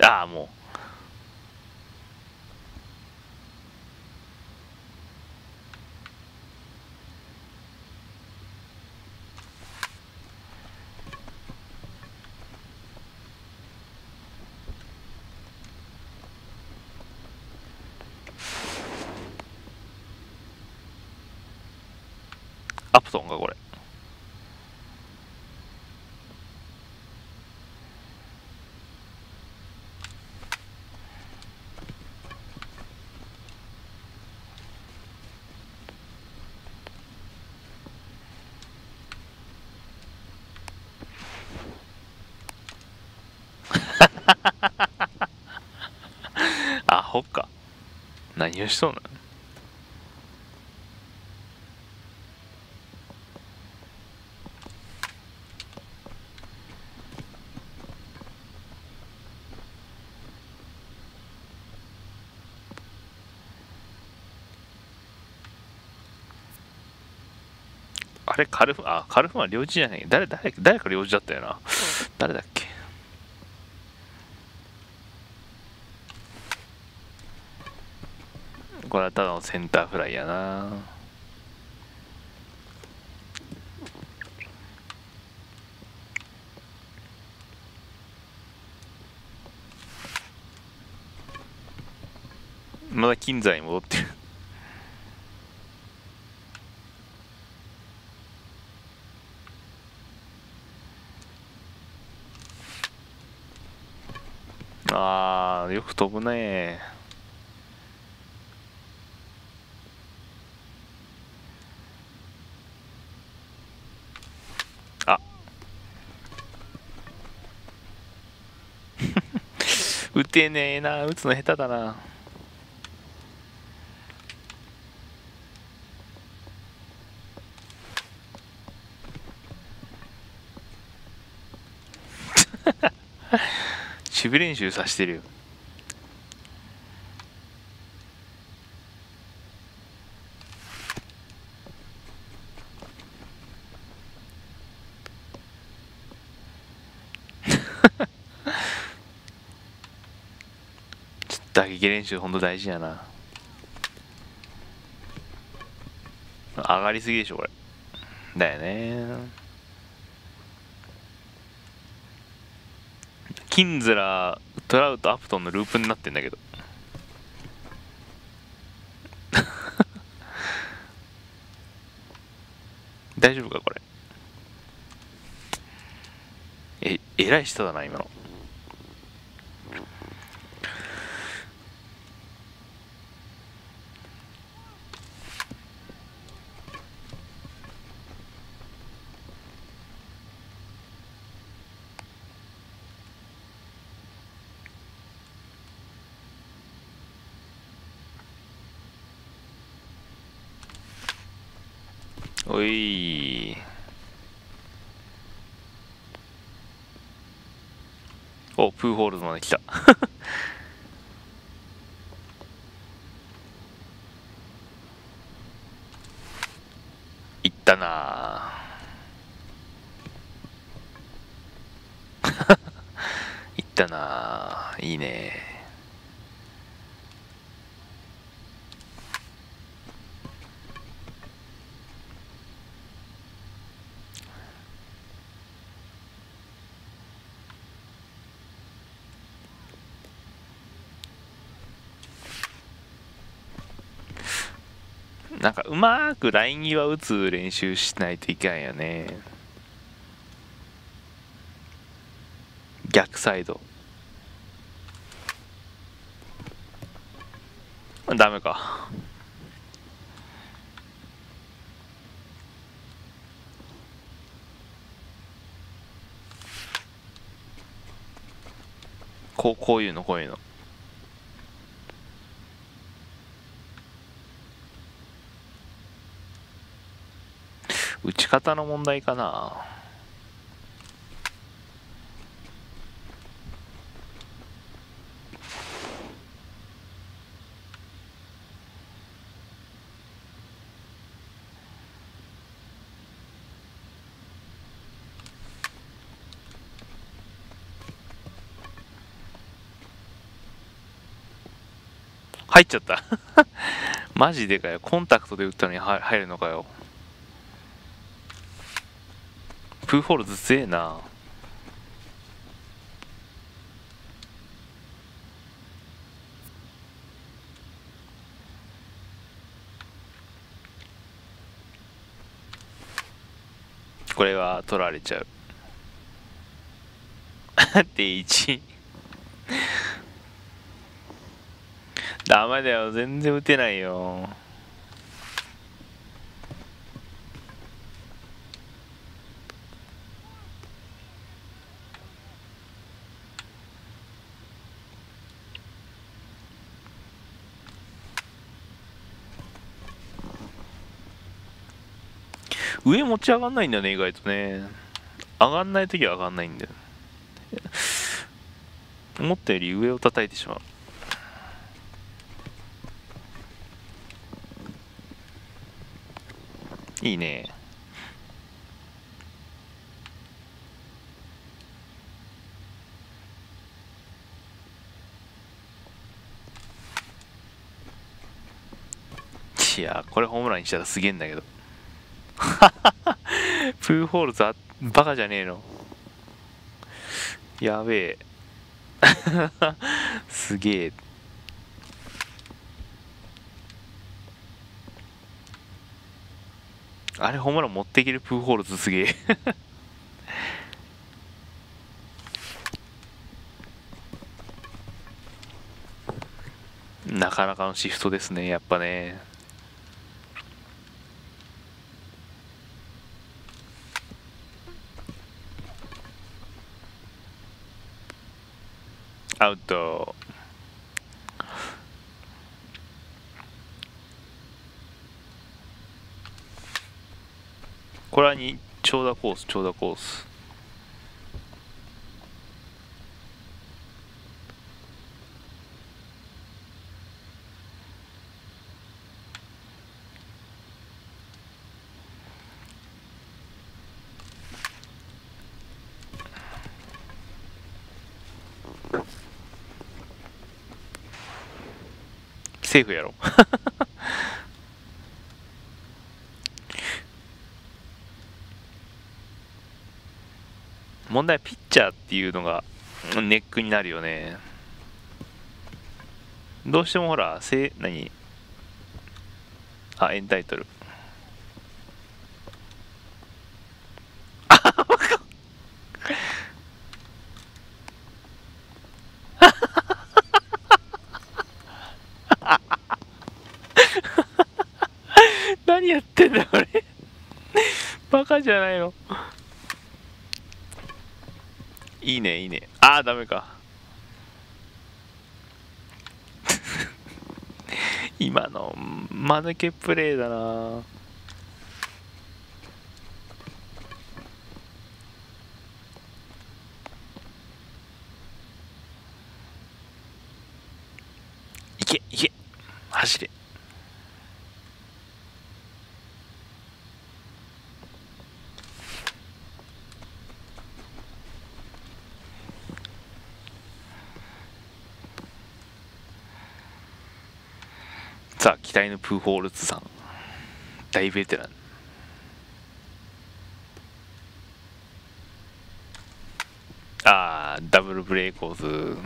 ああ、もう。アプトンがこれ。アホか。何をしそうなの。あれカルフンは領事じゃない。誰か領事だったよな。誰だっけ。これはただのセンターフライやな。まだ金座に戻ってる。あー、よく飛ぶね。あ打てねえな、打つの下手だな。守備練習させてるよ。ちょっと打撃練習ほんと大事やな。上がりすぎでしょこれ。だよね。キンズラ、トラウト、アプトンのループになってんだけど。大丈夫かこれ。えらい下だな今の。おい。お、プーホールズまで来た。いったないったないいね。なんかうまーくライン際打つ練習しないといけないよね。逆サイドダメか。こういうの打ち方の問題かな。入っちゃったマジでかよ。コンタクトで打ったのに入るのかよ。プーホールズ強えな。これは取られちゃうって1ダメだよ、全然打てないよ。上持ち上がんないんだよね、意外とね。上がんないときは上がんないんだよ。思ったより上を叩いてしまう。いいね。いやこれホームランにしたらすげえんだけどプーホールズバカじゃねえの。やべえすげえ。あれホームラン持っていけるプーホールズすげえなかなかのシフトですねやっぱね。アウト。これは長打コース長打コース。セーフやろ問題はピッチャーっていうのがネックになるよね。どうしてもほら何エンタイトル何やってんだこれバカじゃないの。いいねいいね。ダメか今の間抜けプレーだな。いけいけ走れ。さあ期待のプーホールズさん大ベテラン。ダブルブレイコーズ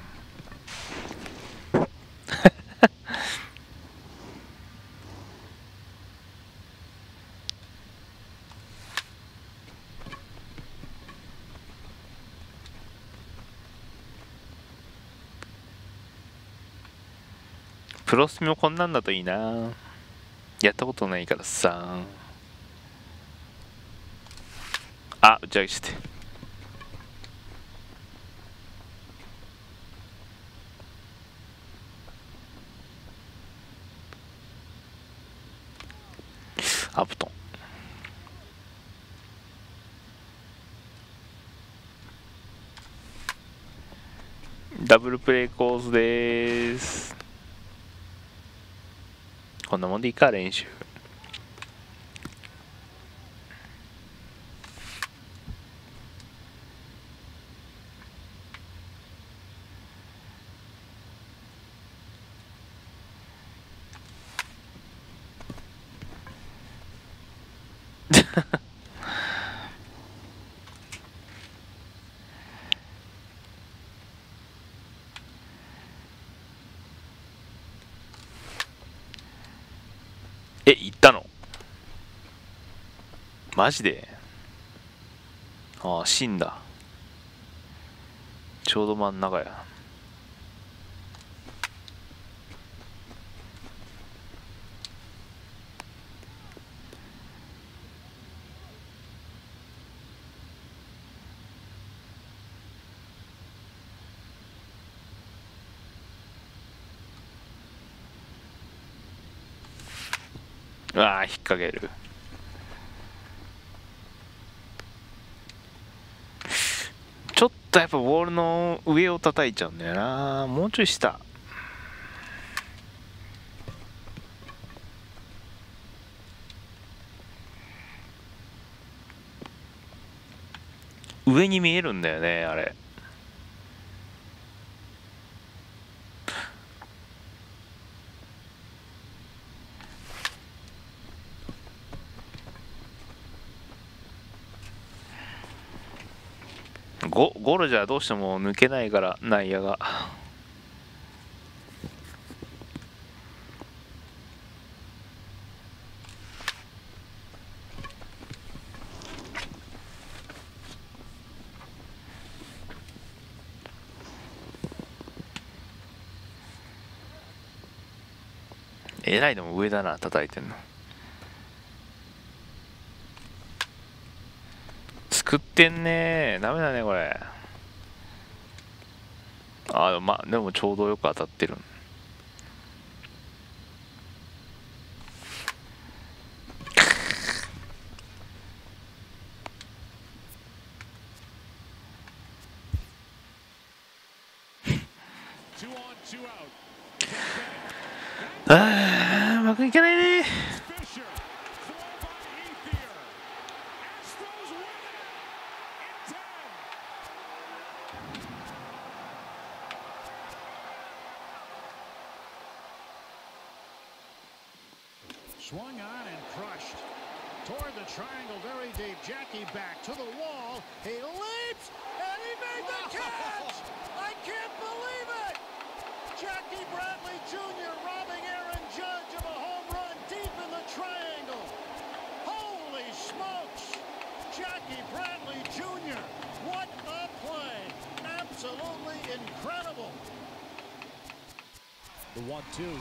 プロスミもこんなんだといいな。やったことないからさ。打ち上げしてアプトン。ダブルプレイコースです。こんなもんでいいか練習行ったのマジで。死んだ。ちょうど真ん中や。引っ掛ける。ちょっとやっぱボールの上を叩いちゃうんだよな。もうちょい下。上に見えるんだよねあれ。ゴロじゃどうしても抜けないから内野が。えらいのも上だな、叩いてんの。作ってんねー。ダメだねこれ。あ、まあでもちょうどよく当たってる。あー、うまくいかないね。Swung on and crushed. Toward the triangle, very deep. Jackie back to the wall. He leaps, and he made the catch! I can't believe it! Jackie Bradley Jr. robbing Aaron Judge of a home run deep in the triangle. Holy smokes! Jackie Bradley Jr. What a play! Absolutely incredible. The 1-2.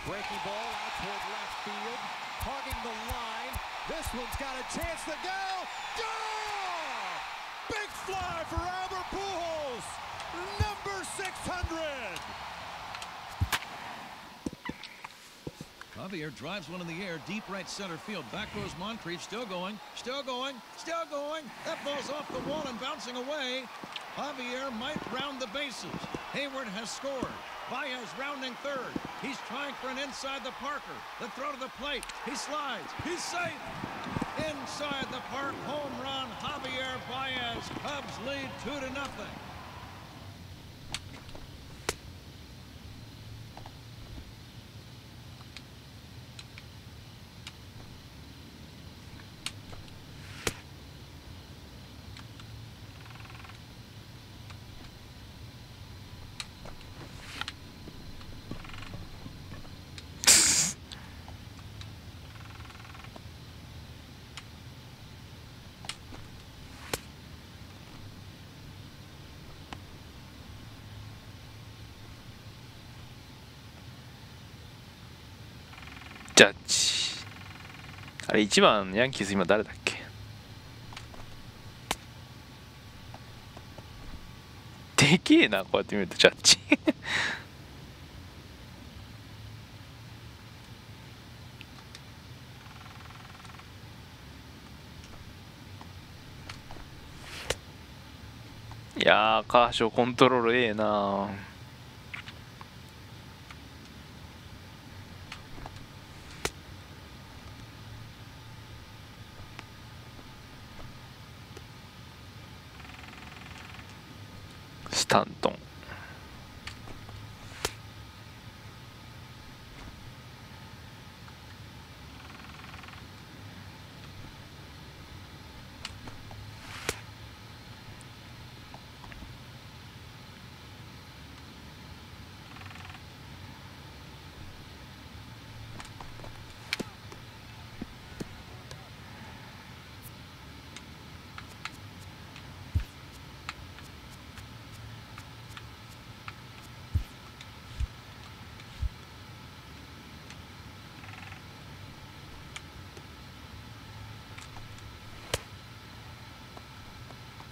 Breaking ball out toward left field. Hugging the line. This one's got a chance to go. Oh! Big fly for Albert Pujols. Number 600. Javier drives one in the air, deep right center field. Back goes Moncrief, still going, still going, still going. That ball's off the wall and bouncing away. Javier might round the bases. Hayward has scored. Baez rounding third. He's trying for an inside the Parker. The throw to the plate. He slides. He's safe. Inside the park, home run. Javier Baez. Cubs lead 2-0.ジャッジ。あれ1番ヤンキース今誰だっけ。でけえな、こうやって見るとジャッジ。いやー、カーショーコントロールええな。スタントン。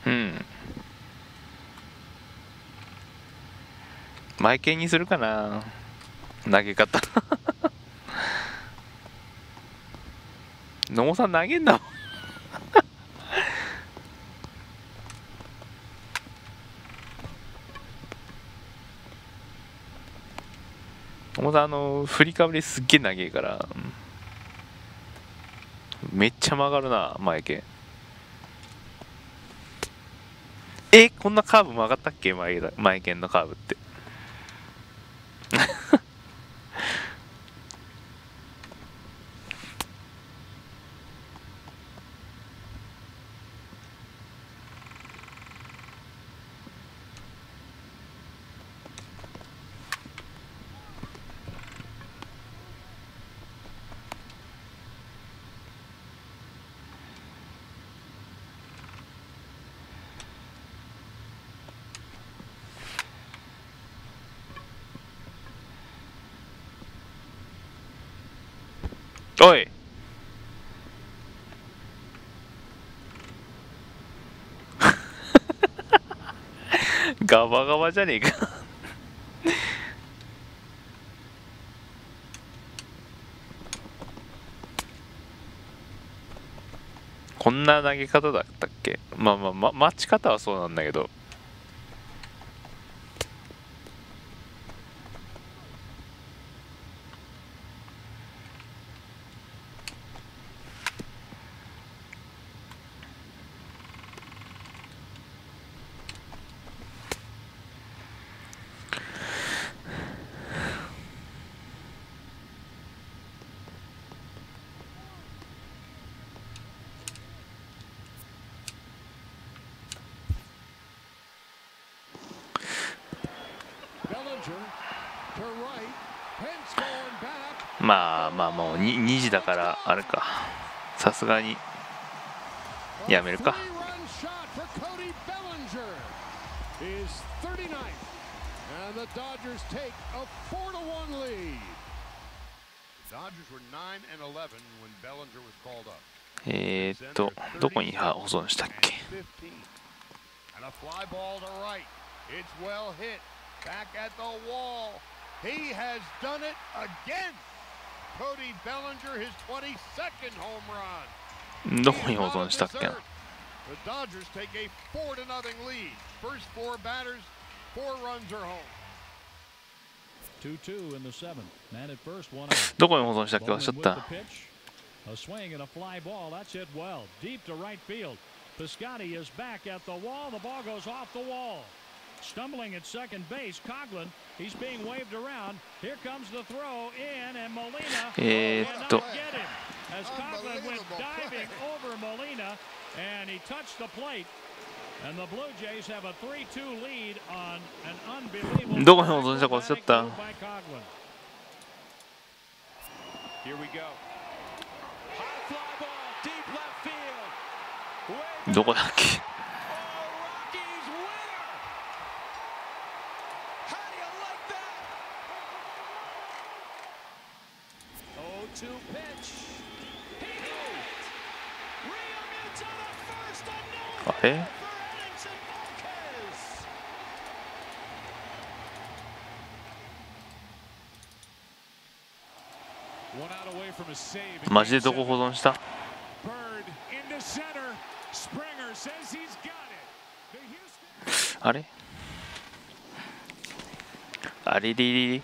うん。マイケンにするかな、投げ方。野茂さん投げんな。野茂さん振りかぶりすっげえ投げから、めっちゃ曲がるなマイケン。こんなカーブ曲がったっけ、マイケンのカーブって。おいガバガバじゃねえかこんな投げ方だったっけ。待ち方はそうなんだけど。まあもう 2時だからあれか、さすがにやめるか。どこに保存したっけ。He has done it again. Cody Bellinger, his 22nd home run. どこに保存したっけな。The Dodgers take a 4-0 lead. First 4 batters, 4 runs are home. 2-2 in the 7th. Man at first, 1 out. どこに保存したっけ忘れちゃった。A swing and a fly ball. That's hit well. Deep to right field. Piscotty is back at the wall. The ball goes off the wall. Stumbling at second base, Coughlin. He's being waved around. Here comes the throw in, and Molina cannot get him. As Coughlin went diving over Molina, and he touched the plate. And the Blue Jays have a 3-2 lead on an unbelievable. どこに保存したか忘れちゃった。 Here we go. High fly ball, deep left field. どこだっけ。To pitch. He moved. Realmuto to first, and no あれ One out away from a save. マジでどこ保存した。 Bird into center. Springer says he's got it. あれあれり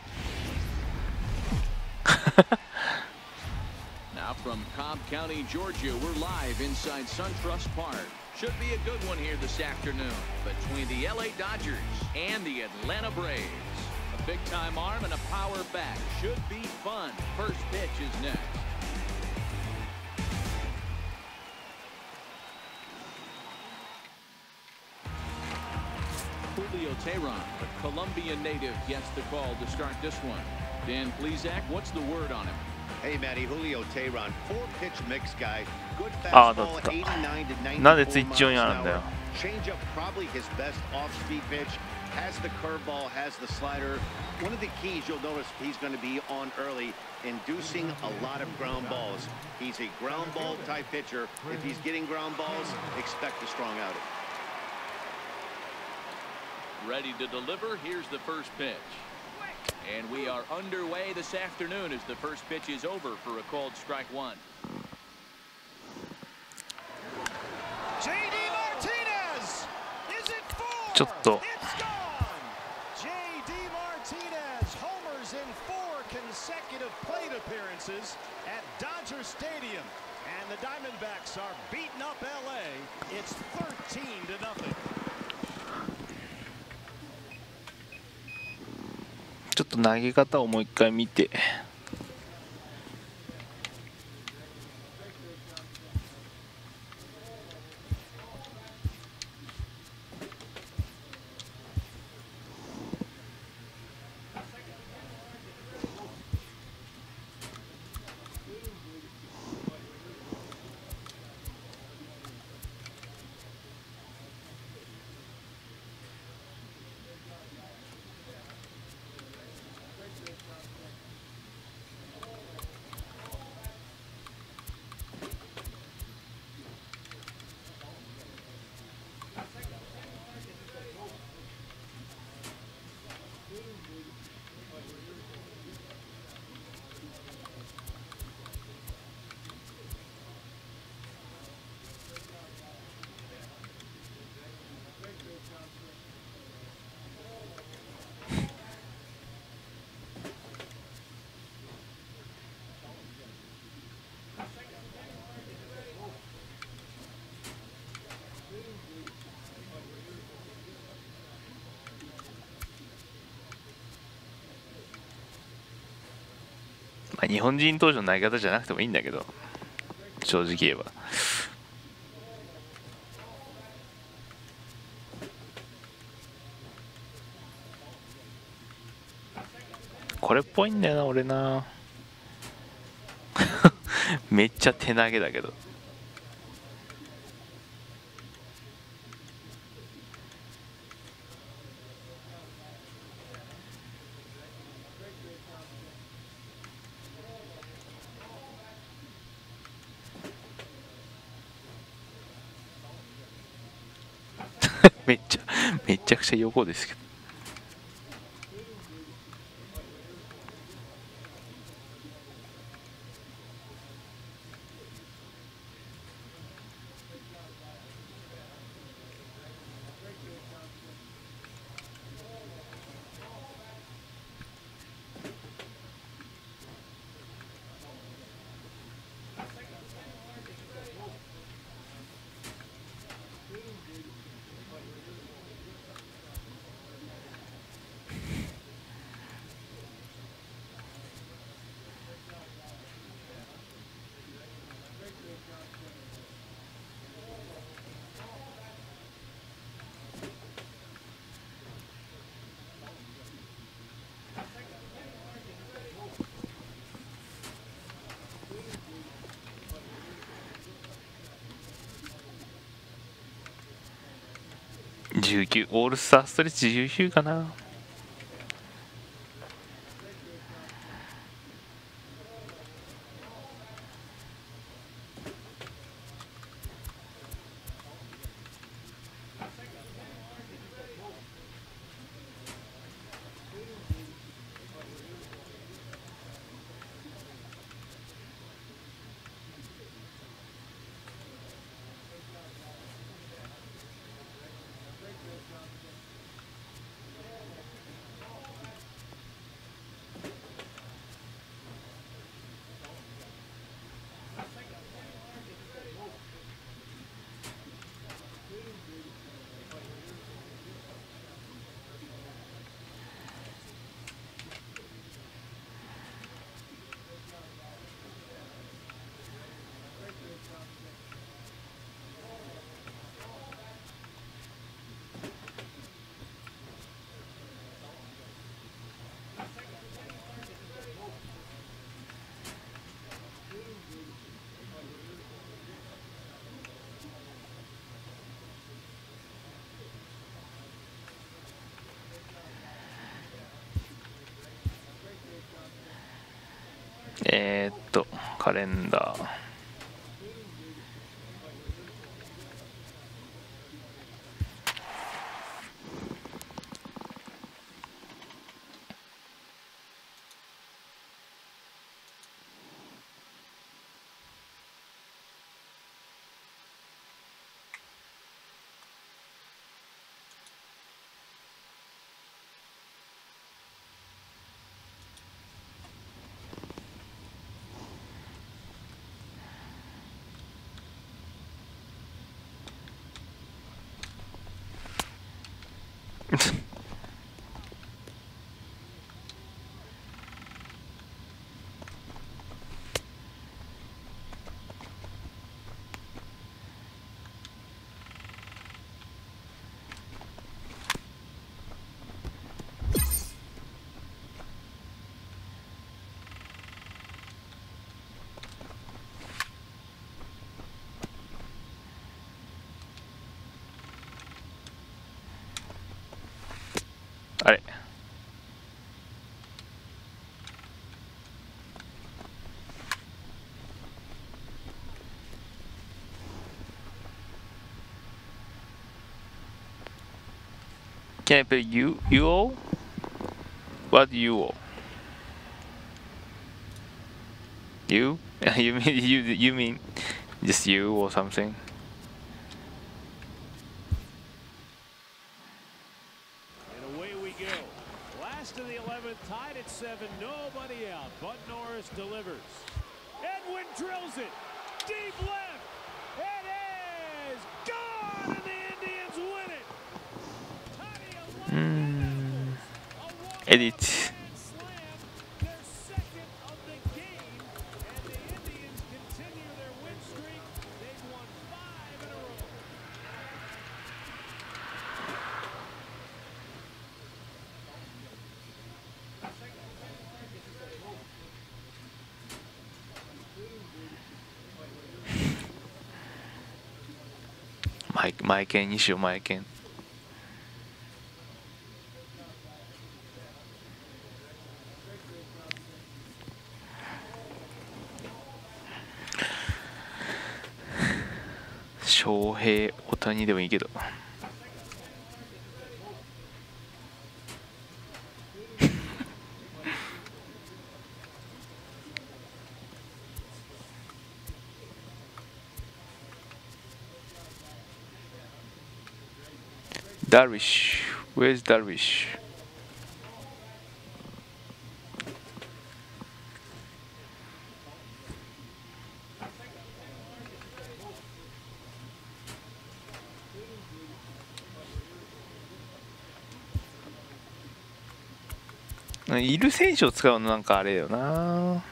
Now from Cobb County, Georgia, we're live inside SunTrust Park. Should be a good one here this afternoon between the LA Dodgers and the Atlanta Braves. A big-time arm and a power bat. Should be fun. First pitch is next. Julio Teheran, a Colombian native, gets the call to start this one. Dan Plesac, what's the word on him? Hey, Matty, Julio Teheran, 4-pitch mix guy. Good ああだっ fastball, た。 89 to 94なんでツイッチ miles 用に an なるんだよ。 hour. Changeup, probably his best off-speed pitch. Has the curveball, has the slider. One of the keys you'll notice he's going to be on early, inducing a lot of ground balls. He's a ground ball type pitcher. If he's getting ground balls, expect a strong outing. Ready to deliver. Here's the first pitch. And we are underway this afternoon as the first pitch is over for a called strike one. J.D. Martinez. Is it four? ちょっと It's gone. J.D. Martinez homers in 4 consecutive plate appearances at Dodger Stadium. And the Diamondbacks are beating up L.A. It's 13-0. ちょっと投げ方をもう一回見て。あ、日本人投手の投げ方じゃなくてもいいんだけど、正直言えば。これっぽいんだよな俺な。めっちゃ手投げだけど。めちゃくちゃ横ですけど。19オールスターストレッチ19かな。カレンダー。あれCan I play UO? What UO? You? You mean just you or something? And away we go. Last of the 11th, tied at 7. Nobody out. Bud Norris delivers. Edwin drills it. Deep left. It is gone, and the Indians win it. Edit. マイケンにしよう、マイケン。翔平、大谷でもいいけど。Darvish, where's Darvish? .いる選手を使うのなんかあれよな。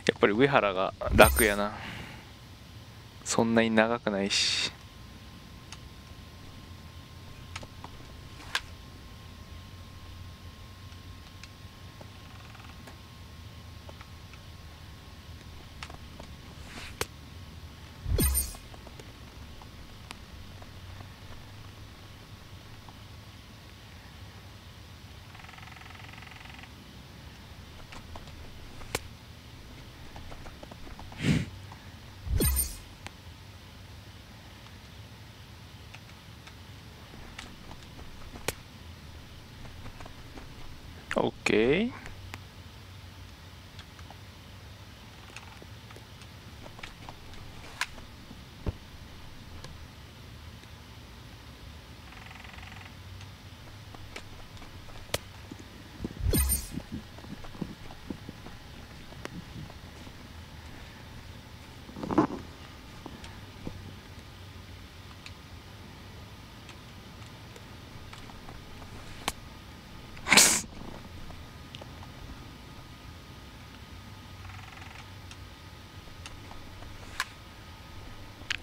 やっぱり上原が楽やな。そんなに長くないし。OK。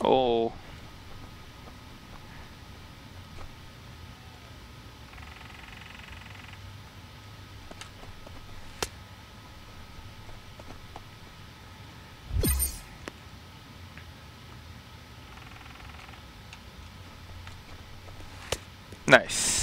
おお。ナイス。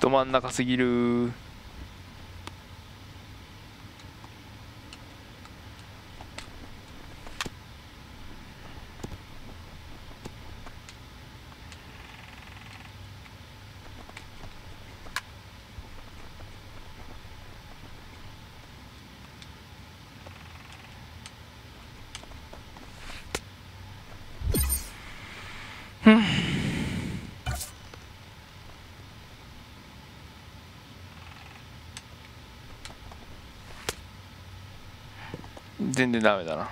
ど真ん中すぎる。全然ダメだな。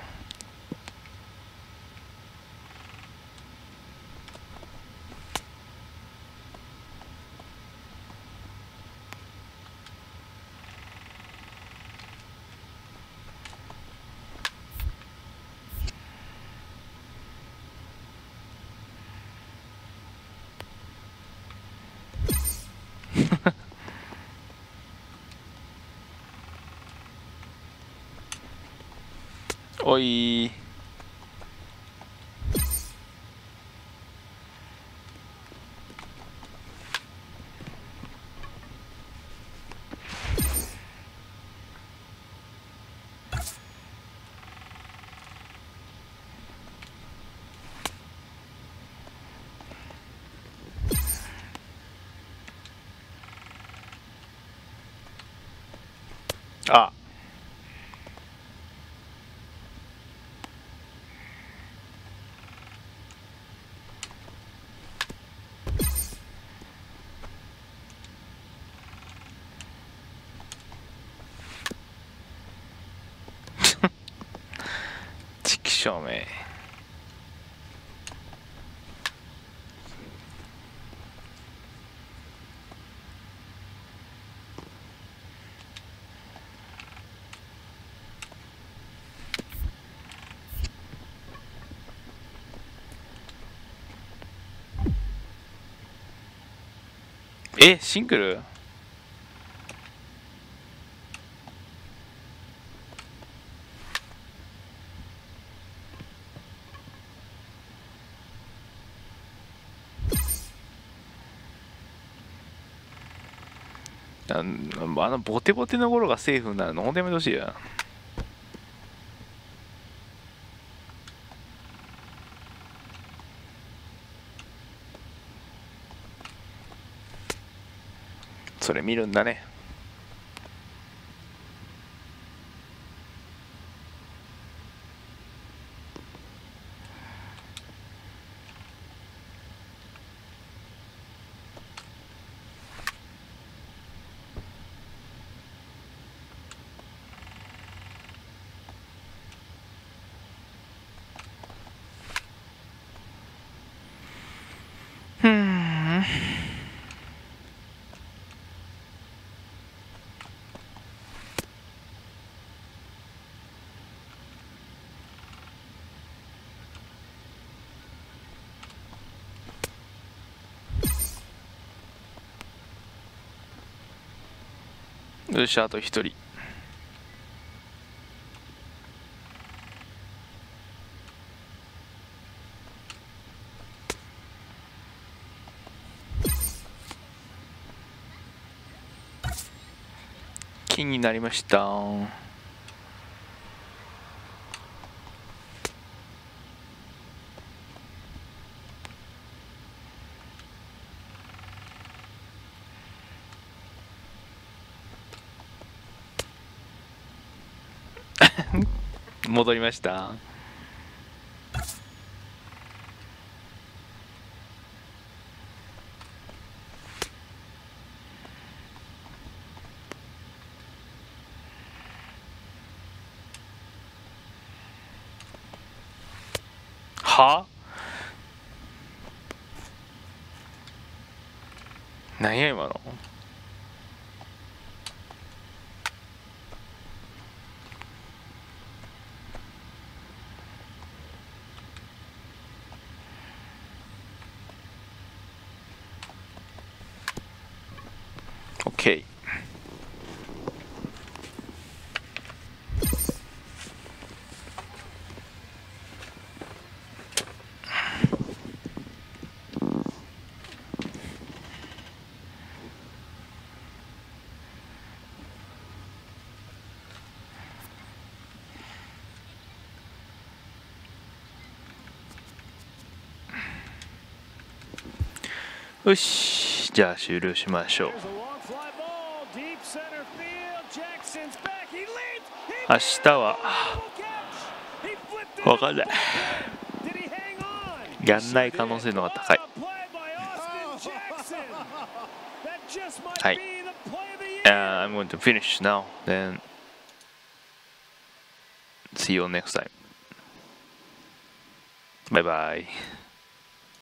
おいあチキショーめシングルあのボテボテの頃がセーフになるのほんとやめてほしいや。それ見るんだね。よし、あと一人。金になりました。戻りました。は？何や今の。OK。よし、じゃあ終了しましょう。明日は分かんない。やんない可能性の方が高い。はい。I'm going to finish now. Then see you next time. Bye bye.